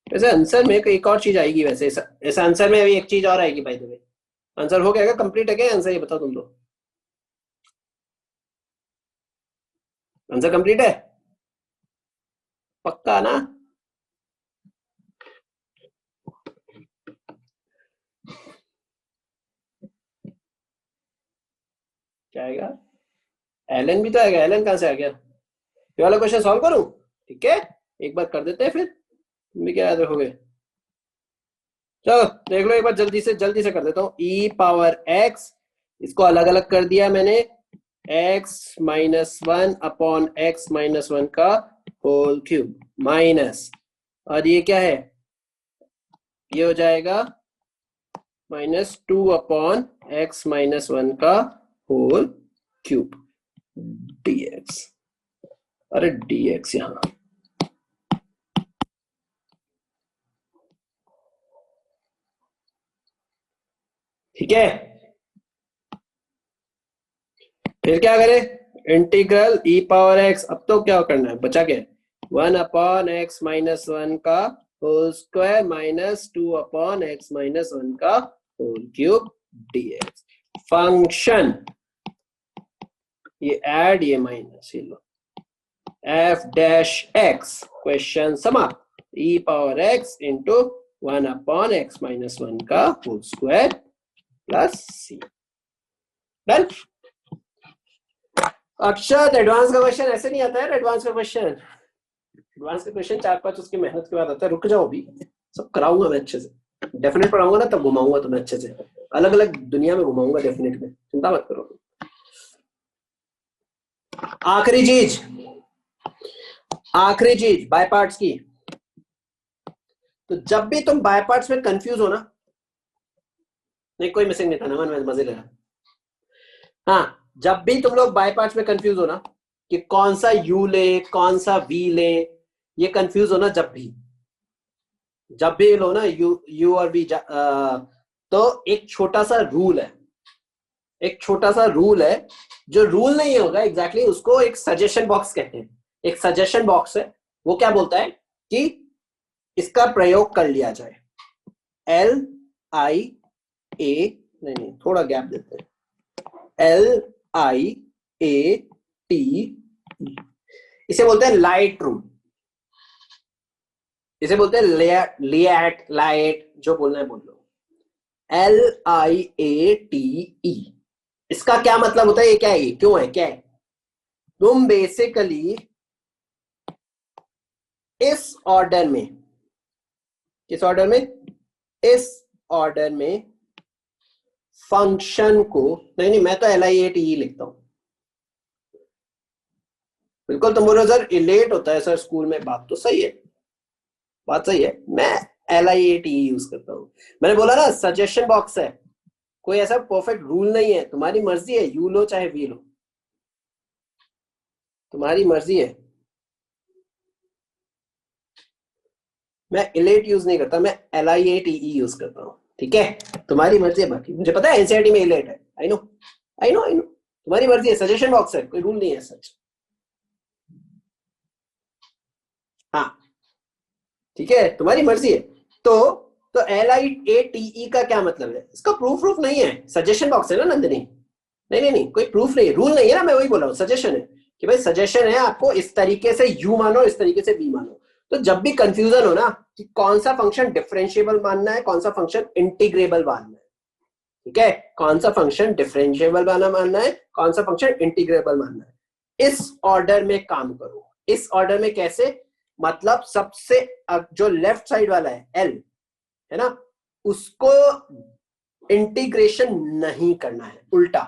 वैसे आंसर में एक और चीज आएगी, वैसे इस आंसर में अभी एक चीज और आएगी, बाय द वे। आंसर हो गया, कंप्लीट है क्या आंसर? ये बताओ तुम लोग, आंसर कंप्लीट है? पक्का ना? क्या आएगा? ln भी तो आएगा, ln कहां से आ गया? ये वाला क्वेश्चन सॉल्व करूं? ठीक है, एक बार कर देते हैं, फिर तुम भी क्या याद रखोगे। चलो देख लो एक बार, जल्दी से कर देता हूँ। e पावर x, इसको अलग अलग कर दिया मैंने, x minus 1 upon x minus 1 का होल क्यूब माइनस, और ये क्या है, ये हो जाएगा -2 अपॉन x माइनस 1 का होल क्यूब dx। अरे dx यहां, ठीक है। फिर क्या करें, इंटीग्रल e पावर x, अब तो क्या करना है, बचा के 1 अपॉन x माइनस 1 का whole square minus 2 upon x minus 1 का होल क्यूब dx। फंक्शन ये ऐड, ये माइनस, ये लो f डैश x, क्वेश्चन समाप्त। e power x into 1 upon x minus 1 का whole square plus c। Done. Akshat, advance का क्वेश्चन ऐसे नहीं आता है। एडवांस का क्वेश्चन 4-5 उसकी मेहनत के बाद आता है। रुक जाओ, अभी सब कराऊंगा मैं अच्छे से, डेफिनेट पढ़ाऊंगा ना, तब घुमाऊंगा तुम्हें अच्छे से, अलग अलग दुनिया में घुमाऊंगा डेफिनेट में, चिंता मत करो। आखिरी चीज बाय पार्ट्स की। तो जब भी तुम बाय पार्ट्स में कंफ्यूज हो ना, नहीं कोई मिसिंग नहीं था ना, मैं मजे ले रहा। हाँ, जब भी तुम लोग बाय पार्ट्स में कंफ्यूज हो ना कि कौन सा u ले कौन सा v ले, ये कंफ्यूज हो ना, जब भी लो ना u और v, तो एक छोटा सा रूल है, जो रूल नहीं होगा एग्जैक्टली, उसको एक सजेशन बॉक्स कहते हैं। एक सजेशन बॉक्स है, वो क्या बोलता है कि इसका प्रयोग कर लिया जाए। LIA, नहीं थोड़ा गैप देते हैं, LIAT, इसे बोलते हैं लाइट रूल, इसे बोलते हैं लाइट, जो बोलना है बोल लो। LIATE, इसका क्या मतलब होता है, ये क्या है, ये क्यों है, क्या है? तुम बेसिकली इस ऑर्डर में, किस ऑर्डर में, इस ऑर्डर में फंक्शन को, नहीं मैं तो LIATE लिखता हूं। बिल्कुल, तुम बोलो सर इलेट होता है सर स्कूल में, बात तो सही है, बात सही है, मैं LIATE यूज करता हूं। मैंने बोला ना सजेशन बॉक्स है, कोई ऐसा परफेक्ट रूल नहीं है, तुम्हारी मर्जी है, यू लो चाहे वी लो, तुम्हारी मर्जी है। मैं इलेट यूज नहीं करता, मैं LIATE यूज करता हूं, ठीक है, तुम्हारी मर्जी है। बाकी मुझे पता है एनसीईआरटी में इलेट है, आई नो, तुम्हारी मर्जी है, सजेशन बॉक्स है, कोई रूल नहीं है सच। हाँ ठीक है, तुम्हारी मर्जी है। तो LIATE का क्या मतलब है, इसका प्रूफ नहीं है, सजेशन बॉक्स है ना नंदिनी, नहीं कोई प्रूफ नहीं है, रूल नहीं है ना, मैं वही बोल रहा हूँ, सजेशन है कि भाई सजेशन है, आपको इस तरीके से यू मानो, इस तरीके से बी मानो। तो जब भी कंफ्यूजन हो ना कि कौन सा फंक्शन डिफरेंशिएबल मानना है, कौन सा फंक्शन इंटीग्रेबल मानना है, ठीक है, कौन सा फंक्शन डिफरेंशिएबल मानना है, कौन सा फंक्शन इंटीग्रेबल मानना है, इस ऑर्डर में काम करो। इस ऑर्डर में कैसे, मतलब सबसे जो लेफ्ट साइड वाला है L है ना, उसको इंटीग्रेशन नहीं करना है, उल्टा।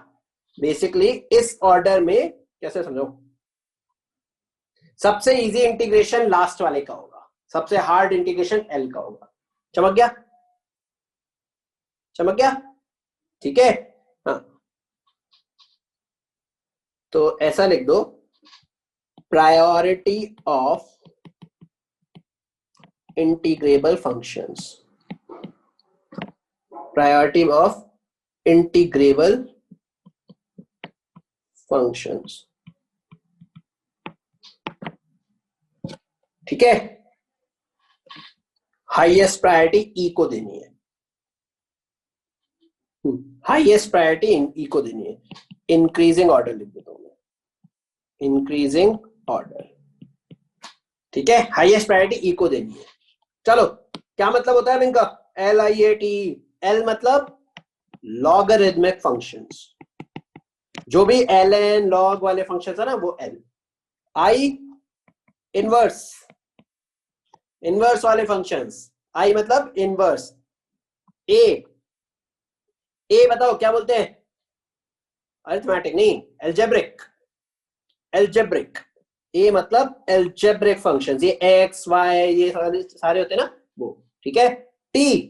बेसिकली इस ऑर्डर में कैसे समझो, सबसे इजी इंटीग्रेशन लास्ट वाले का होगा, सबसे हार्ड इंटीग्रेशन L का होगा। चमक गया, ठीक है। हाँ, तो ऐसा लिख दो, priority of integrable functions, priority of integrable functions, ठीक है, हाईएस्ट प्रायोरिटी ई को देनी है, हाईएस्ट प्रायोरिटी ई को देनी है। इंक्रीजिंग ऑर्डर लिख देता हूं मैं, इंक्रीजिंग ऑर्डर, ठीक है, हाईएस्ट प्रायोरिटी ई को देनी है। चलो, क्या मतलब होता है इनका, LIATE, L मतलब लॉगरिथमिक फंक्शंस, जो भी ln log वाले फंक्शन है ना वो l। आई इनवर्स, इनवर्स वाले फंक्शंस, आई मतलब इनवर्स। ए, ए बताओ क्या बोलते हैं? अरिथमेटिक नहीं, एल्जेब्रिक, एल्जेब्रिक। ए मतलब एल्जेब्रिक फंक्शंस, ये एक्स वाई ये सारे होते हैं ना वो, ठीक है। टी,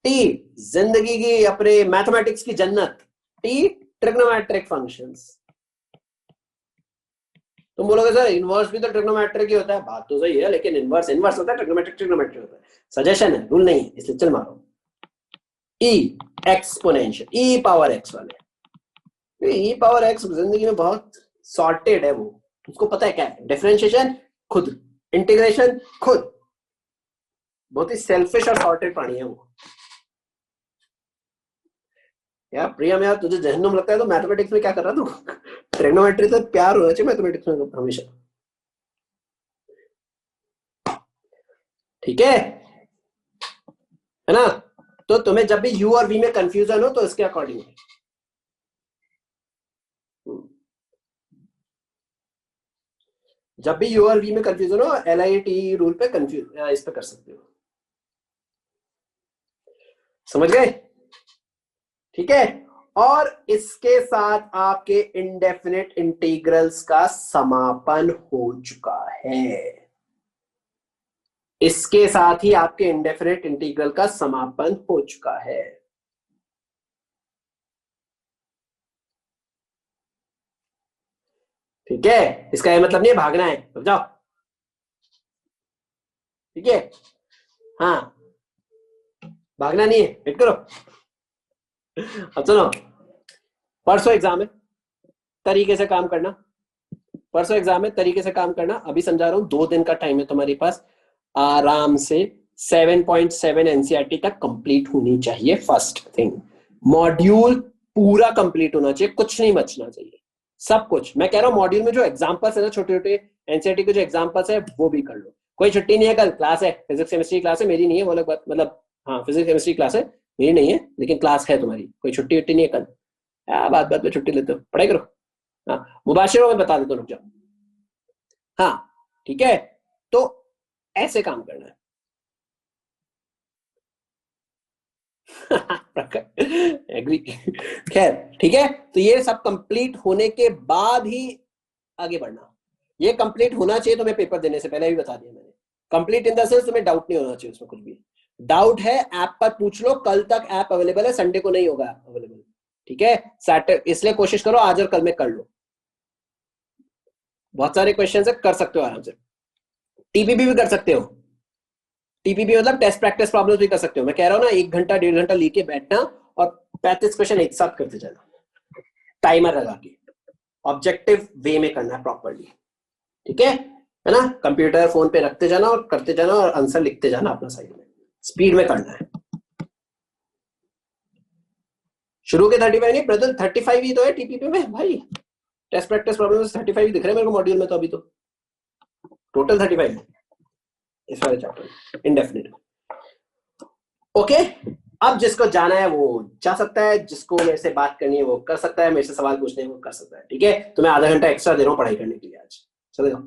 टी जिंदगी की अपने मैथमेटिक्स की जन्नत, टी ट्रिग्नोमेट्रिक फंक्शंस। तुम बोलोगे सर इनवर्स भी तो ट्रिग्नोमेट्रिक ही होता है, बात तो सही है, लेकिन इनवर्स इनवर्स होता है, ट्रिग्नोमेट्रिक ट्रिग्नोमेट्रिक होता है। सजेशन है, रूल नहीं है, इसलिए चल मारो। ई एक्सपोनेंशियल, ई पावर एक्स वाले, ई पावर एक्स जिंदगी में बहुत सॉर्टेड है वो, उसको पता है क्या है, डिफरेंशिएशन खुद, इंटीग्रेशन खुद, बहुत ही सेल्फिश और सॉर्टेड प्राणी है वो। यार प्रियम यार तुझे जहन्नुम लगता है तो मैथमेटिक्स में क्या कर रहा तू? ट्रिग्नोमेट्री से प्यार होना चाहिए मैथमेटिक्स में हमेशा, ठीक है ना? तो तुम्हें जब भी यू और वी में कंफ्यूजन हो तो इसके अकॉर्डिंग, जब भी यू और वी में कंफ्यूजन हो LIT रूल पे कंफ्यूज इस पे कर सकते हो, समझ गए? ठीक है। और इसके साथ आपके इंडेफिनिट इंटीग्रल्स का समापन हो चुका है, इसके साथ ही आपके इंडेफिनिट इंटीग्रल का समापन हो चुका है। ठीक है, इसका यह मतलब नहीं है भागना है, रुक जाओ, ठीक है? हाँ, भागना नहीं है, वेट करो। अब सुनो, परसों एग्जाम है, तरीके से काम करना, परसों एग्जाम है, तरीके से काम करना। अभी समझा रहा हूं, 2 दिन का टाइम है तुम्हारे पास, आराम से 7.7 एनसीईआरटी तक कंप्लीट होनी चाहिए। फर्स्ट थिंग, मॉड्यूल पूरा कंप्लीट होना चाहिए, कुछ नहीं बचना चाहिए, सब कुछ। मैं कह रहा हूं मॉड्यूल में जो एग्जांपल्स है ना, छोटे छोटे एनसीईआरटी के जो एग्जांपल्स है वो भी कर लो। कोई छुट्टी नहीं है, कल क्लास है, फिजिक्स केमिस्ट्री क्लास है, मेरी नहीं है वो लोग, मतलब हाँ फिजिक्स केमिस्ट्री क्लास है, मेरी नहीं है, लेकिन क्लास है तुम्हारी, कोई छुट्टी वुट्टी नहीं है कल। बात बात में छुट्टी लेते हो, पढ़ाई करो। हाँ, मुबाशिर में बता देता हूँ, रुक जाओ। हाँ ठीक है, तो ऐसे काम करना है। एग्री। खैर ठीक है, तो ये सब कंप्लीट होने के बाद ही आगे बढ़ना। ये कंप्लीट होना चाहिए तुम्हें पेपर देने से पहले, भी बता दिया मैंने। कंप्लीट इन द सेंस तुम्हें डाउट नहीं होना चाहिए उसमें, कुछ भी डाउट है ऐप पर पूछ लो, कल तक ऐप अवेलेबल है, संडे को नहीं होगा अवेलेबल, ठीक है? सैटरडे, इसलिए कोशिश करो आज और कल में कर लो, बहुत सारे क्वेश्चन है, कर सकते हो आराम से। टीपीपी भी कर सकते हो, टीपीपी मतलब टेस्ट प्रैक्टिस प्रॉब्लम्स भी कर सकते हो। मैं कह रहा हूँ ना, 1 घंटा 1.5 घंटा लेके बैठना और 35 क्वेश्चन एक साथ करते जाना, टाइमर लगा के, ऑब्जेक्टिव वे में करना है प्रॉपरली, ठीक है ना? कंप्यूटर फोन पे रखते जाना और करते जाना और आंसर लिखते जाना अपना साइड में, स्पीड में करना है। शुरू के 35 नहीं ब्रदर, 35 ही तो है टीपीपी में भाई, टेस्ट प्रैक्टिस प्रॉब्लम 35 ही दिख रहे हैं मेरे को मॉड्यूल में, तो अभी तो टोटल 35 है इस वाले चैप्टर इंडेफिनिट। ओके, अब जिसको जाना है वो जा सकता है, जिसको मेरे से बात करनी है वो कर सकता है, मेरे से सवाल पूछने हैं वो कर सकता है, ठीक है? तो मैं आधा घंटा एक्स्ट्रा दे रहा हूँ पढ़ाई करने के लिए आज, चले जाओ।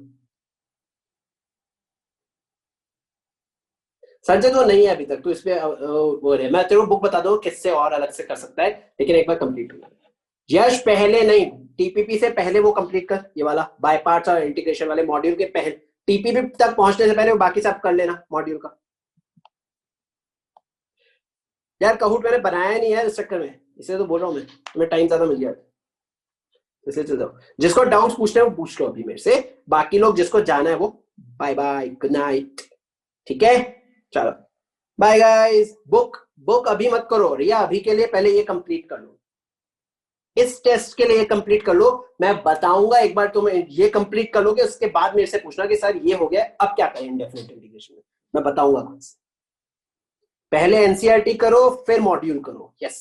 संजय तो नहीं है अभी तक, तो इस पे वो रहे, मैं तेरे को बुक बता दूं किससे और अलग से कर सकता है, लेकिन एक बार कंप्लीट करना। यश पहले नहीं, टीपीपी से पहले वो कंप्लीट कर, ये वाला बाय पार्ट्स और इंटीग्रेशन वाले मॉड्यूल के पहले, टीपीपी तक पहुंचने से पहले वो बाकी सब कर लेना मॉड्यूल का। यार कहूट मैंने बनाया नहीं है इस चक्कर में, इसलिए तो बोल रहा हूँ मैं, तुम्हें टाइम ज्यादा मिल गया, इसलिए चल जाओ। जिसको डाउट्स पूछने हैं वो पूछ लो अभी मेरे से, बाकी लोग जिसको जाना है वो बाय बाय, गुड नाइट, ठीक है? चलो बाय गाइस। बुक बुक अभी मत करो रिया, अभी के लिए पहले ये कंप्लीट कर लो, इस टेस्ट के लिए कंप्लीट कर लो। मैं बताऊंगा एक बार, तुम ये कंप्लीट कर लोगे उसके बाद मेरे से पूछना कि सर ये हो गया अब क्या करें इंडेफिनिट इंटीग्रेशन में, मैं बताऊंगा खुद से। पहले एनसीईआरटी करो फिर मॉड्यूल करो, यस।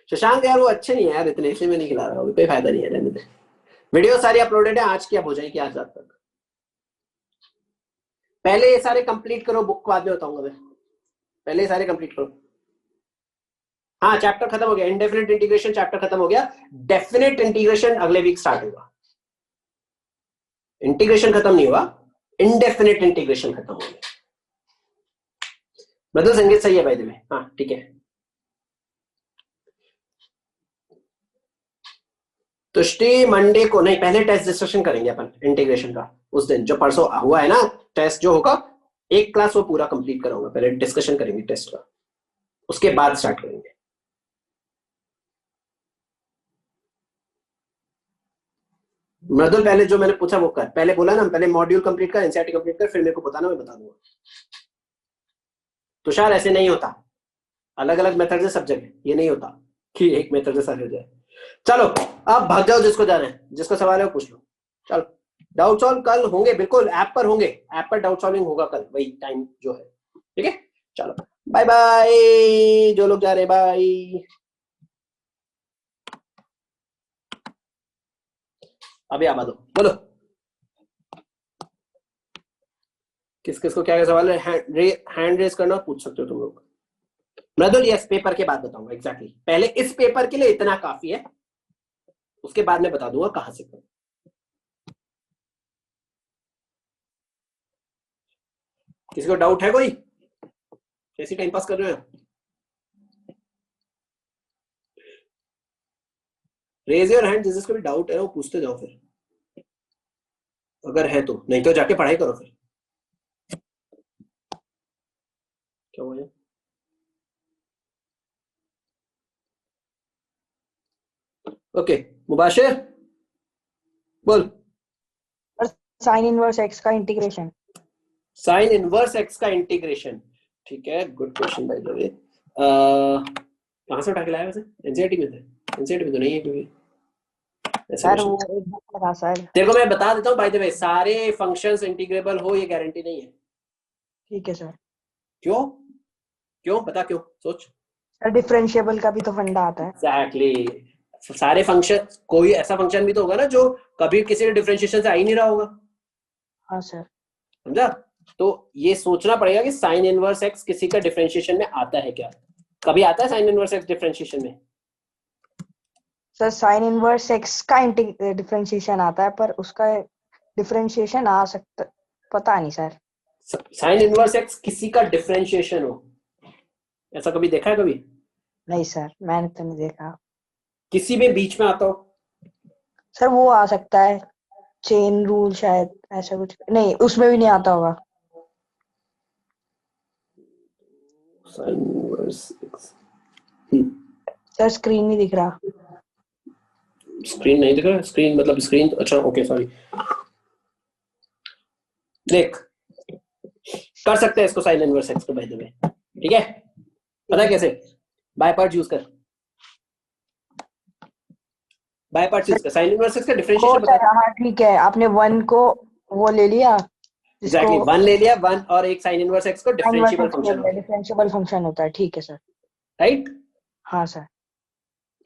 शशांक यार वो अच्छे नहीं है यार इतने, इसलिए मैं नहीं खिला रहा हूँ, कोई फायदा नहीं है, रहने दे। वीडियो सारी अपलोडेड है, आज की अब हो जाएगी, आज रात तक। पहले ये सारे कंप्लीट करो, बुक बाद में बताऊंगा मैं, पहले ये सारे कंप्लीट करो। हाँ चैप्टर खत्म हो गया, इंडेफिनिट इंटीग्रेशन चैप्टर खत्म हो गया, डेफिनेट इंटीग्रेशन अगले वीक स्टार्ट होगा। इंटीग्रेशन खत्म नहीं हुआ, इंडेफिनिट इंटीग्रेशन खत्म हो गया। मतलब संगीत सही है भाई में, हाँ ठीक है। तो स्टे मंडे को नहीं, पहले टेस्ट डिस्कशन करेंगे अपन इंटीग्रेशन का उस दिन, जो परसों हुआ है ना टेस्ट जो होगा, एक क्लास वो पूरा कंप्लीट कराऊंगा, पहले डिस्कशन करेंगे टेस्ट का, उसके बाद स्टार्ट करेंगे। मृदुल पहले जो मैंने पूछा वो कर, पहले बोला ना पहले मॉड्यूल कंप्लीट कर, एनसीईआरटी कंप्लीट कर, फिर मेरे को बताना, मैं बता दूंगा। तुषार ऐसे नहीं होता, अलग अलग मेथड है सब जगह, ये नहीं होता कि एक मेथड से सारे हो जाए। चलो अब भाग जाओ, जिसको जाना है, जिसको सवाल है वो पूछ लो। चलो डाउट सॉल्व कल होंगे, बिल्कुल ऐप पर होंगे, ऐप पर डाउट सॉल्विंग होगा कल, वही टाइम जो है, ठीक है। चलो बाय बाय, जो लोग जा रहे हैं बाय। अभी आवा दो, बोलो किस किस को क्या क्या सवाल है, हैंड रेज करना, पूछ सकते हो तुम लोग। मृदुल यस, पेपर के बाद बताऊंगा एग्जैक्टली, पहले इस पेपर के लिए इतना काफी है, उसके बाद मैं बता दूंगा कहां से करूं। किसी को डाउट है कोई, कैसी टाइम पास कर रहे हो? रेज योर हैंड जिसको भी डाउट है वो पूछते जाओ फिर, अगर है तो, नहीं तो जाके पढ़ाई करो फिर। क्या हुआ? ओके मुबाशिर बोल। साइन इनवर्स एक्स का इंटीग्रेशन। साइन इनवर्स एक्स का इंटीग्रेशन, ठीक है, good question by the way. कहां से उठा के लाया वैसे? एनसीईआरटी में थे? एनसीईआरटी में तो नहीं है क्योंकि सर वो एक बुक लगा सर। तेरे को मैं बता देता हूं बाय द वे, सारे फंक्शंस इंटीग्रेबल हो ये गारंटी नहीं है। ठीक है सर। क्यों? क्यों बता, क्यों सोच। सर डिफरेंशिएबल का भी तो फंडा आता है। एग्जैक्टली, सारे फंक्शन, कोई ऐसा फंक्शन भी तो होगा ना जो कभी किसी के डिफरेंशिएशन से आ ही नहीं रहा होगा। हाँ सर। समझा? तो ये सोचना पड़ेगा कि साइन इनवर्स एक्स किसी का डिफरेंशिएशन में आता है क्या? कभी आता है साइन इनवर्स एक्स डिफरेंशिएशन में? सर साइन इनवर्स एक्स का डिफरेंशिएशन आता है, पर उसका डिफरेंशिएशन आ सकता, पता नहीं सर। साइन इनवर्स एक्स किसी का डिफरेंशिएशन हो, ऐसा कभी देखा है कभी? नहीं सर, मैंने तो नहीं देखा। किसी भी बीच में आता हो? सर वो आ सकता है, चेन रूल शायद, ऐसा कुछ। नहीं, उसमें भी नहीं आता होगा। Sine inverse x, sir screen नहीं दिख रहा। स्क्रीन नहीं दिख रहा? स्क्रीन मतलब स्क्रीन, अच्छा ओके सॉरी। देख कर सकते हैं इसको साइन इनवर्स एक्स को बाय द वे, ठीक है। पता है कैसे? बाय पार्ट्स यूज कर, बाय पार्ट्स यूज कर, साइन इनवर्स एक्स का डिफरेंशिएशन बता। हाँ ठीक है, आपने वन को वो ले लिया, एग्जैक्टली वन ले लिया, वन और एक साइन इनवर्स एक्स को डिफरेंशिएबल फंक्शन होता है। डिफरेंशिएबल फंक्शन होता है, ठीक है सर। राइट? हाँ सर।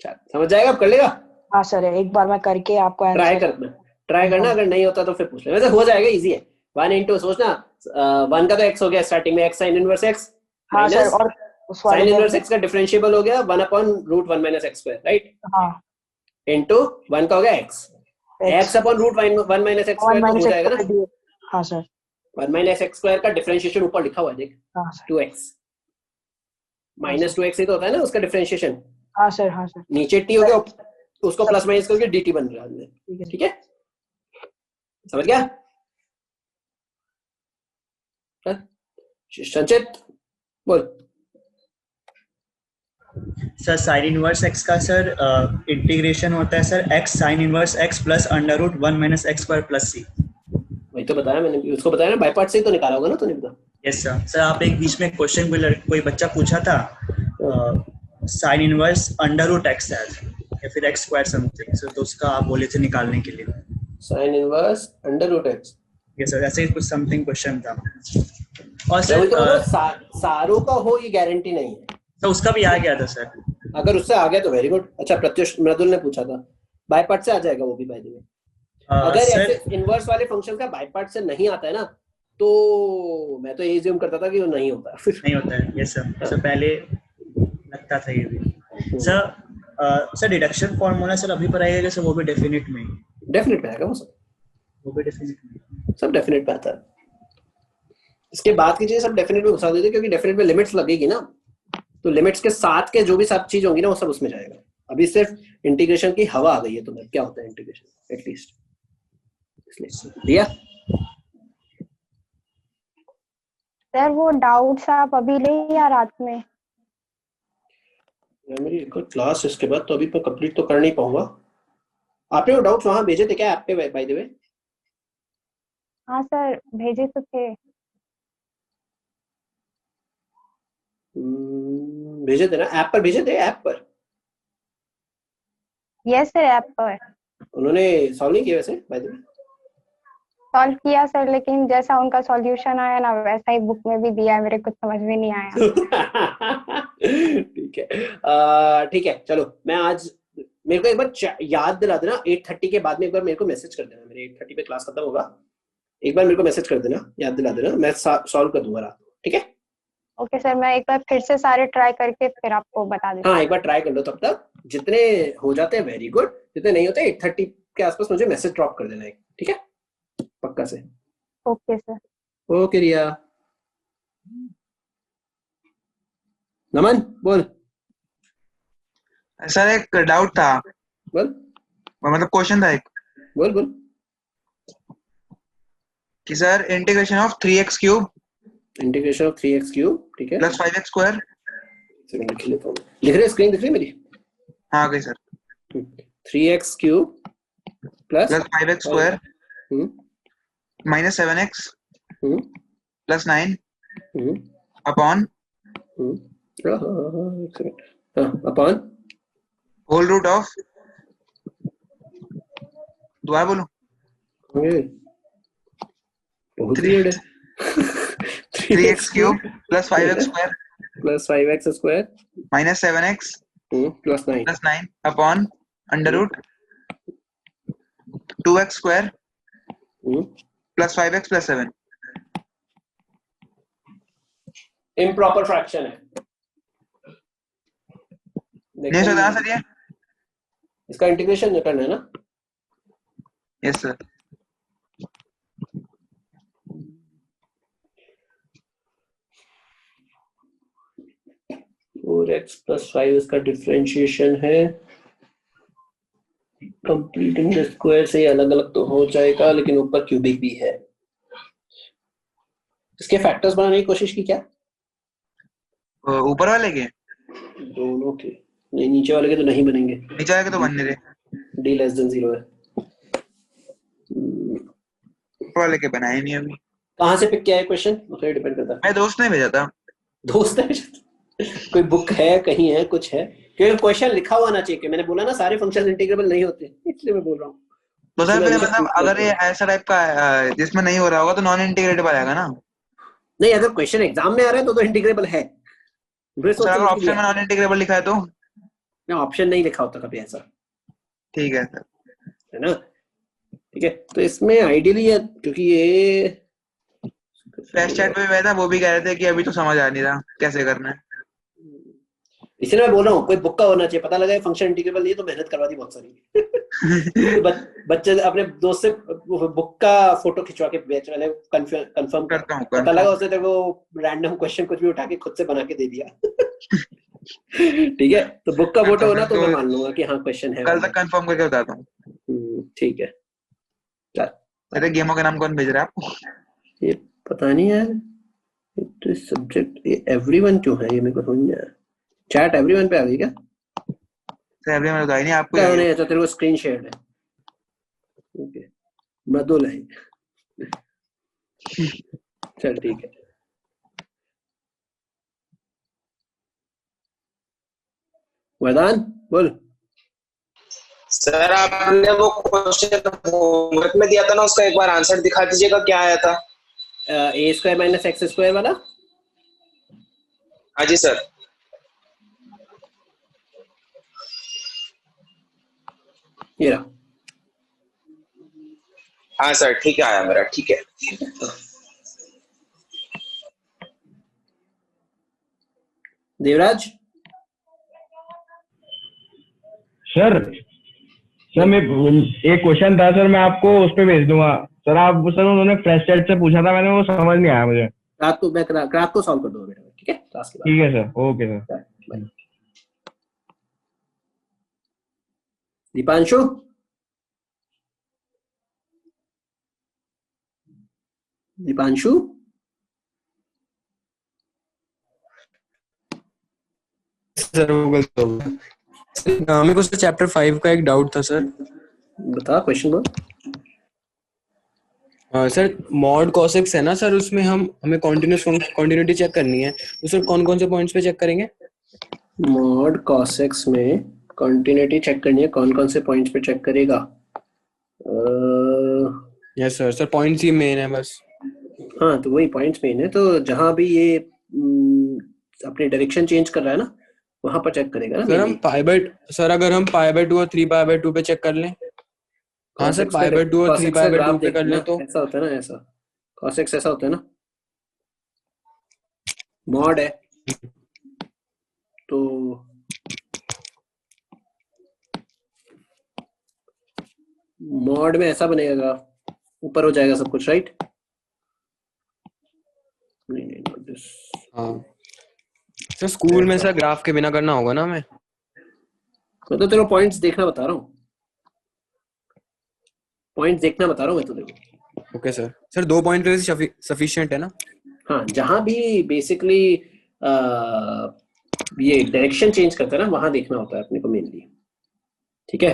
चल समझ जाएगा, अब कर लेगा। हाँ सर, एक बार मैं करके आपको ट्राई करना, अगर नहीं होता तो फिर पूछ ले, वैसे हो जाएगा, इजी है। 1 into सोचना, 1 का तो x हो गया स्टार्टिंग में, x sin इनवर्स x, हाँ सर, और sin इनवर्स x का डिफरेंशिएबल हो गया 1/√1 - x स्क्वायर, राइट? हाँ, इनटू 1 का हो गया x, x/√1 - x स्क्वायर तो हो जाएगा ना। हाँ सर, 1 - x स्क्वायर का डिफरेंशिएशन ऊपर लिखा हुआ है देख, 2x -2x ही तो होता है ना उसका डिफरेंशिएशन। हाँ सर, हाँ सर। नीचे t हो गया, उसको प्लस माइनस करके dt बन रहा है, ठीक है? समझ गया? संचित बोल। सर साइन इनवर्स एक्स का सर इंटीग्रेशन होता है sir x sign inverse x plus √1 - x square plus c। वही तो बताया मैंने, उसको बताया ना, बाय पार्ट से ही तो निकाला होगा ना तूने भी। Yes sir. सर आप एक बीच में क्वेश्चन कोई बच्चा पूछा था, साइन इनवर्स √x है या फिर x स्क्वायर समथिंग सर, तो उसका आप बोले थे निकालने के लिए। Sign inverse √x, yes sir, ऐसे ही कुछ समथिंग क्वेश्चन था। और सर सर सारों का हो ये गारंटी नहीं है, तो उसका भी आ गया था सर। अगर उससे आ गया तो वेरी गुड। अच्छा प्रत्युष, मृदुल ने पूछा था, बाय पार्ट से आ जाएगा वो भी बाय द वे। अगर ऐसे इनवर्स वाले फंक्शन का बाय पार्ट से नहीं आता है ना, तो मैं तो ये अज्यूम करता था कि वो नहीं होता। नहीं होता है, यस सर। सर पहले लगता था ये भी। सर डिडक्शन फॉर्मूला सर अभी पर आएगा सर, वो भी डेफिनेट में? डेफिनेट में आएगा वो भी डेफिनेट में, सब डेफिनेट में आता है। इसके बाद की चीजें सब डेफिनेट में घुसा देते, क्योंकि डेफिनेट में लिमिट्स लगेगी ना, तो लिमिट्स के साथ के जो भी सब चीज होंगी ना वो सब उसमें जाएगा। अभी सिर्फ इंटीग्रेशन की हवा आ गई है तुम्हें, क्या होता है इंटीग्रेशन एटलीस्ट, इसलिए दिया। सर वो डाउट्स आप अभी ले या रात में? मेरी एक क्लास इसके बाद, तो अभी मैं कंप्लीट तो कर नहीं पाऊंगा। आपने वो डाउट्स वहां भेजे थे क्या ऐप पे बाय द वे? हाँ सर भेजे तो थे। भेजे थे ना, ऐप पर भेजे थे, ऐप पर। यस सर ऐप पर उन्होंने सॉल्व नहीं किया वैसे बाय द वे? सॉल्व किया सर, लेकिन जैसा उनका सॉल्यूशन आया ना वैसा ही बुक में भी दिया, मेरे कुछ समझ में नहीं आया। ठीक है, ठीक है, चलो मैं आज, मेरे को एक बार याद दिला देना 8:30 के बाद में, एक बार मेरे को मैसेज कर देना, मेरे 8:30 पे क्लास खत्म होगा, एक बार मेरे को मैसेज कर देना, याद दिला देना, मैं सॉल्व कर दूंगा रात को, ठीक है? ओके सर, मैं एक बार फिर से सारे ट्राई करके फिर आपको बता देती हाँ एक बार ट्राई कर लो, तब तक जितने हो जाते हैं वेरी गुड, जितने नहीं होते 8:30 के आसपास मुझे मैसेज ड्रॉप कर देना, ठीक है? पक्का से। Okay sir. ओके रिया। नमन बोल। सर एक डाउट था, बोल मतलब क्वेश्चन था एक, बोल बोल। कि sir integration of 3x cube integration of 3x cube, ठीक है, प्लस 5x स्क्वायर, सेकंड लिख लेता हूँ, लिख रहे, स्क्रीन दिख रही है मेरी? हाँ गई sir, 3x cube plus 5x square minus 7x plus 9 upon upon whole root of, दोबारा बोलो, बहुत वियर्ड है। 3x cube plus 5x square plus 5x square minus 7x plus 9 upon under root 2x square plus 5x plus 7। Improper fraction है, नहीं सर, सर ये इसका इंटीग्रेशन करना है ना? Yes sir. और x प्लस 5 इसका डिफरेंशिएशन है, कंप्लीटिंग द स्क्वायर से अलग अलग तो हो जाएगा, लेकिन ऊपर क्यूबिक भी है। इसके फैक्टर्स बनाने की कोशिश की क्या? ऊपर वाले के, दोनों के नहीं, नीचे वाले के तो नहीं बनेंगे, नीचे वाले के तो बनने रहे, d लेस देन 0 है। ऊपर वाले के बनाए नहीं अभी। कहाँ से पिक किया है क्वेश्चन, उस पर डिपेंड करता है। मैं दोस्त ने भेजा था। दोस्त है? कोई बुक है कहीं, है कुछ है? क्योंकि क्वेश्चन लिखा हुआ ना चाहिए, मैंने बोला ना सारे फंक्शंस इंटीग्रेबल नहीं होते, इसलिए मैं बोल रहा हूँ। तो सर फिर मतलब अगर ये ऐसा टाइप का जिसमें नहीं हो रहा होगा तो नॉन इंटीग्रेटेबल आएगा ना? नहीं, अगर क्वेश्चन एग्जाम में आ रहा है तो इंटीग्रेबल है। सर अगर ऑप्शन में नॉन इंटीग्रेबल लिखा है तो? ऑप्शन नहीं लिखा होता कभी ऐसा, ठीक है सर, है ना? ठीक है, तो इसमें आइडियली है, क्योंकि ये टेस्ट चैट पे बैठा, वो भी कह रहे थे कि अभी तो समझ आ नहीं रहा कैसे करना है, इसलिए मैं बोल रहा हूँ कोई बुक का होना चाहिए, पता लगा फंक्शन इंटीग्रेबल नहीं है तो मेहनत करवा दी बहुत सारी। बच्चे अपने दोस्त से बुक का फोटो खिंचवा के बेच वाले कंफर्म करता हूँ, पता लगा उसने वो रैंडम क्वेश्चन कुछ भी उठा के खुद से बना के दे दिया। ठीक है, तो बुक का फोटो होना तो मैं मान लूंगा कि हाँ क्वेश्चन है, कल तक कंफर्म करके बताता हूँ। ठीक है, अरे गेमों का नाम कौन भेज रहा है आपको? ये पता नहीं यार, तो सब्जेक्ट एवरीवन क्यों है, ये मेरे को समझ नहीं आया। चैट एवरीवन पे आ गई क्या? एवरीवन बताया नहीं आपको? नहीं, अच्छा तेरे को स्क्रीन शेयर है, ओके, मधुल है। चल ठीक है, वरदान बोल। सर आपने वो क्वेश्चन होमवर्क में दिया था ना, उसका एक बार आंसर दिखा दीजिएगा, क्या आया था? ए स्क्वायर माइनस एक्स स्क्वायर वाला? हाँ जी सर। ये रहा। हाँ सर ठीक है, आया मेरा, ठीक है। देवराज सर मैं एक क्वेश्चन था सर, मैं आपको उस पे भेज दूंगा सर। आप सर उन्होंने फ्रेश चैट से पूछा था मैंने, वो समझ नहीं आया मुझे। रात को सॉल्व कर दूंगा बेटा, ठीक है क्लास के बाद। ठीक है sir, okay sir. Bye. Deepanshu, Deepanshu sir वो गलत हो गया। मेरे को सर चैप्टर 5 का एक डाउट था सर। बता, क्वेश्चन बोल। सर मॉड cos x है ना सर, उसमें हमें कंटिन्यूटी चेक करनी है, तो सर कौन कौन से पॉइंट्स पे चेक करेंगे? मॉड cos x में कंटिन्यूटी चेक करनी है, कौन कौन से पॉइंट्स पे चेक करेगा? यस सर पॉइंट्स ही मेन है बस। हाँ तो वही पॉइंट्स मेन है, तो जहां भी ये अपनी डायरेक्शन चेंज कर रहा है ना, वहां पर चेक करेगा ना। सर हम सर अगर हम π/2 और 3π/2 पे चेक कर लें। हाँ सर π/2 और 3π/2 पे कर लें तो ऐसा होता है ना, ऐसा cos x ऐसा होता है ना, मॉड है तो मॉड में ऐसा बनेगा ग्राफ, ऊपर हो जाएगा सब कुछ, राइट? नहीं नॉट दिस। हाँ सर स्कूल में सर ग्राफ के बिना करना होगा ना हमें? मैं तो तेरे पॉइंट्स देखना बता रहा हूँ, पॉइंट्स देखना बता रहा हूँ मैं तो देखो। ओके सर 2 पॉइंट सफिशिएंट है ना? हाँ जहां भी बेसिकली ये डायरेक्शन चेंज करता है ना, वहां देखना होता है अपने को मेनली, ठीक है?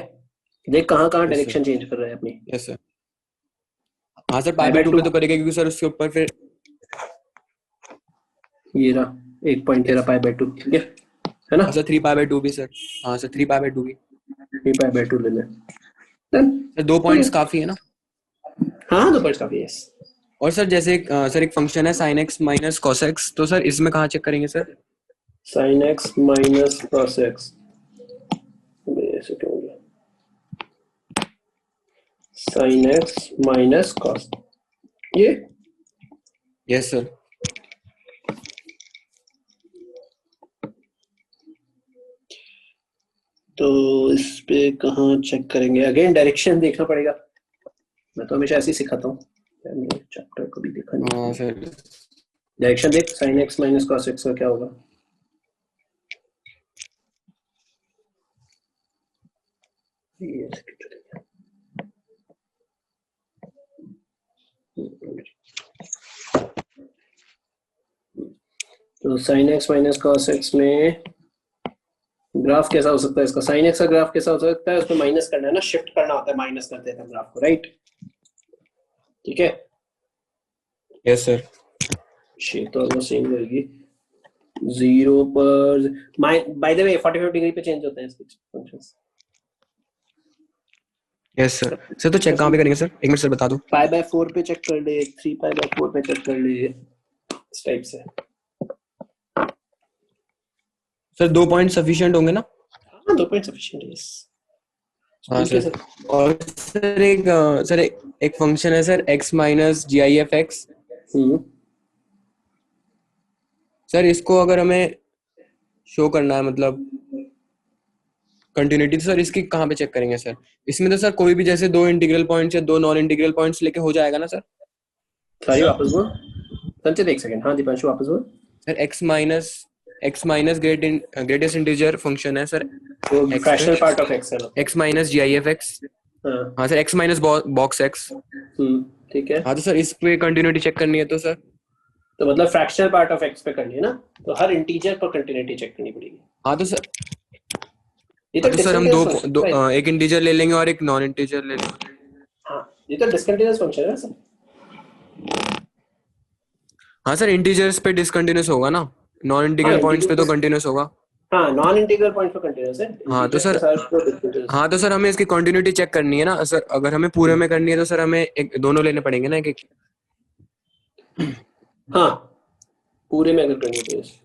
देख कहाँ डायरेक्शन चेंज कर रहा है अपनी। Yes sir. हाँ सर π/2 पे तो करेगा, क्योंकि सर उसके ऊपर फिर ये रहा एक पॉइंट तेरा π/2, ठीक है ना? सर 3π/2 भी सर। हाँ सर 3π/2 भी 3π/2 ले ले सर। 2 पॉइंट्स काफी है ना? हाँ 2 पॉइंट्स काफी है। और सर जैसे सर एक फंक्शन है sin x minus cos x, तो सर इसमें कहाँ चेक करेंगे sir? sin x minus cos x, ऐसे क्या हो गया? sin x minus cos, ये यस सर। तो इस पे कहाँ चेक करेंगे? अगेन डायरेक्शन देखना पड़ेगा, मैं तो हमेशा ऐसे ही सिखाता हूँ, चैप्टर को भी देखा नहीं। हाँ सर डायरेक्शन देख, sin x minus cos x का क्या होगा? ये तो sin x minus cos x में ग्राफ कैसा हो सकता है इसका? sin x का ग्राफ कैसा हो सकता है? उसमें माइनस करना है ना, शिफ्ट करना होता है, माइनस करते हैं ग्राफ को, राइट? ठीक है, यस सर। शेप तो ऑलमोस्ट सेम रहेगी, 0 पर बाय द वे 45 डिग्री पे चेंज होते हैं इसके फंक्शंस। Yes sir. सर तो चेक कहाँ पे करेंगे सर? एक मिनट सर बता दो। π/4 पे चेक कर ले, 3π/4 पे चेक कर ले, इस टाइप से। सर 2 पॉइंट सफिशिएंट होंगे ना? हाँ 2 पॉइंट सफिशिएंट है। हाँ सर। और सर एक फंक्शन है sir x minus gif(x). Sir इसको अगर हमें शो करना है मतलब कंटिन्यूटी, तो सर इसकी कहाँ पे चेक करेंगे सर? इसमें तो सर कोई भी जैसे 2 इंटीग्रल पॉइंट्स या 2 नॉन इंटीग्रल पॉइंट्स लेके हो जाएगा ना सर? सॉरी वापस बोल संचित, एक सेकंड। हाँ दीपांशु वापस बोल। Sir x minus greatest integer function है sir, fractional part of x है ना, x minus gif(x). हाँ sir x minus box x। ठीक है। हाँ तो सर इस पे कंटिन्यूटी चेक करनी है तो सर, तो मतलब फ्रैक्शनल पार्ट ऑफ x पे करनी है ना, तो हर इंटीजर पर कंटिन्यूटी चेक करनी पड़ेगी। हाँ तो सर ये तो सर हम दो एक इंटीजर ले लेंगे और एक नॉन इंटीजर ले लेंगे। हाँ ये तो डिसकंटीन्यूअस फंक्शन है सर। हाँ सर इंटीजर्स पे डिसकंटीन्यूअस होगा ना, नॉन इंटीग्रल पॉइंट्स पे तो कंटीन्यूअस होगा। हाँ नॉन इंटीग्रल पॉइंट पे कंटीन्यूअस है। हाँ तो सर हमें इसकी कंटिन्यूटी चेक करनी है ना सर। अगर हमें पूरे में करनी है तो सर हमें दोनों लेने पड़ेंगे ना, एक। हाँ पूरे में अगर करनी है सर।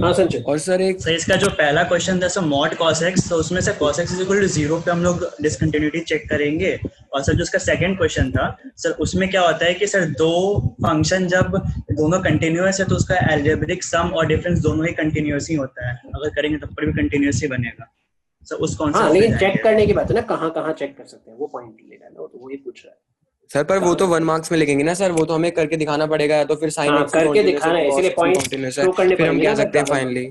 हाँ संचित। और सर इसका जो पहला क्वेश्चन था सर मॉड cos x, तो उसमें से cos x = 0 पे हम लोग डिसकंटिन्यूटी चेक करेंगे। और सर जो उसका सेकंड क्वेश्चन था सर, उसमें क्या होता है कि सर 2 फंक्शन जब दोनों कंटिन्यूअस है तो उसका एल्जेब्रिक सम और डिफरेंस दोनों ही कंटिन्यूअस ही होता है, अगर करेंगे तब पर भी कंटिन्यूअस ही बनेगा। सर उस हाँ कॉन्सेप्ट पे लेकिन चेक जाएंगे। करने की बात है ना, कहाँ कहाँ चेक कर सकते हैं, वो पॉइंट ले रहा है ना, वो तो वही पूछ रहा है। सर पर वो तो 1 मार्क्स में लिखेंगे ना सर, वो तो हमें करके दिखाना पड़ेगा, या तो फिर साइन हाँ एक्स करके कॉन्टिन्यूस है दिखाना तो है, कॉस इसीलिए एक्स भी पॉइंट्स कॉन्टिन्यूस है, शो करने फिर हम पड़ेंगे कह ना। सकते हैं ज्यादा फाइनली।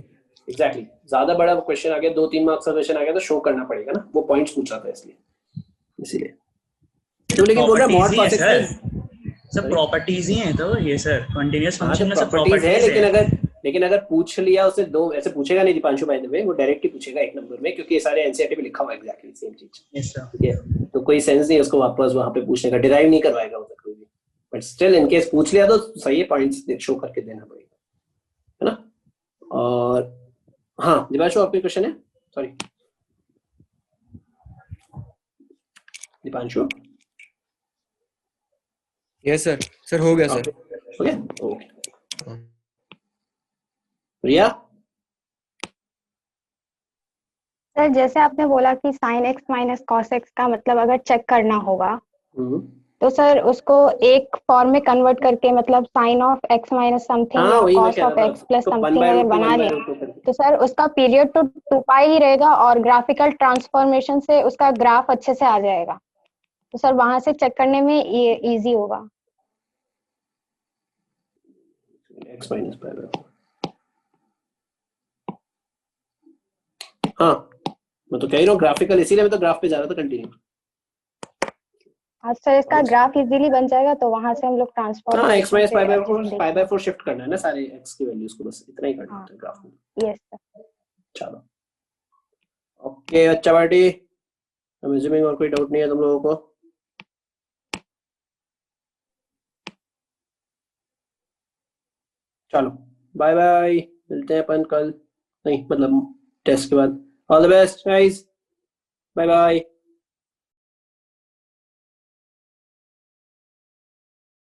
एग्जैक्टली ज्यादा बड़ा क्वेश्चन आ गया, 2-3 मार्क्स का क्वेश्चन आ गया तो शो करना पड़ेगा ना, वो पॉइंट्स पूछा था इसलिए, इसीलिए तो। लेकिन बोल रहा है मॉड प्रॉपर्टीज ही है कॉस एक्स सर, में, सब प्रॉपर्टीज ही हैं तो ये सर कंटिन्यूअस हाँ तो फंक्शन में सब प्रॉपर्टीज है, प्रॉपर्टीज है। लेकिन अगर पूछ लिया उसे दो, ऐसे पूछेगा नहीं दीपांशु बाय द वे, वो डायरेक्ट ही पूछेगा 1 नंबर में, क्योंकि ये सारे एनसीईआरटी में लिखा हुआ है एग्जैक्टली सेम चीज। Yes sir. ठीक है, तो कोई सेंस नहीं उसको वापस वहां पे पूछने का, डिराइव नहीं करवाएगा उधर कोई भी, बट स्टिल इन केस पूछ लिया तो सही है, पॉइंट्स शो करके देना पड़ेगा, है ना। और हाँ दीपांशु आपका क्वेश्चन है, sorry Deepanshu. Yes sir, sir हो गया सर। हो गया, ओके। प्रिया। सर जैसे आपने बोला कि sine x minus cos x का मतलब अगर चेक करना होगा तो सर उसको एक फॉर्म में कन्वर्ट करके, मतलब sine of x minus something हाँ या वही मैं कॉस कह ऑफ रहा एक्स था, प्लस तो 1 समथिंग बाय अगर रूट 2 बना 1 बाय लिया रूट 2 करके। तो सर उसका पीरियड तो 2 पाई ही रहेगा और ग्राफिकल ट्रांसफॉर्मेशन से उसका ग्राफ अच्छे से आ जाएगा, तो सर वहां से चेक करने में ये इजी होगा। x माइनस पाई बाय 4, हाँ मैं तो कह ही रहा हूँ ग्राफिकल, इसीलिए मैं तो ग्राफ पे जा रहा था कंटिन्यू। आज सर इसका ग्राफ इजीली बन जाएगा तो वहां से हम लोग हाँ ट्रांसफॉर्मेशन x माइनस से पाई बाय अच्छे 4 से देख पाई बाय लेंगे। 4 शिफ्ट करना है ना सारे x की वैल्यूज को, बस इतना ही करना हाँ होता है ग्राफ में। Yes sir. चलो ओके अच्छा पार्टी, I'm assuming और कोई डाउट नहीं है तुम लोगों को। चलो बाय बाय, मिलते हैं अपन कल, नहीं मतलब टेस्ट के बाद। All the best guys, bye bye.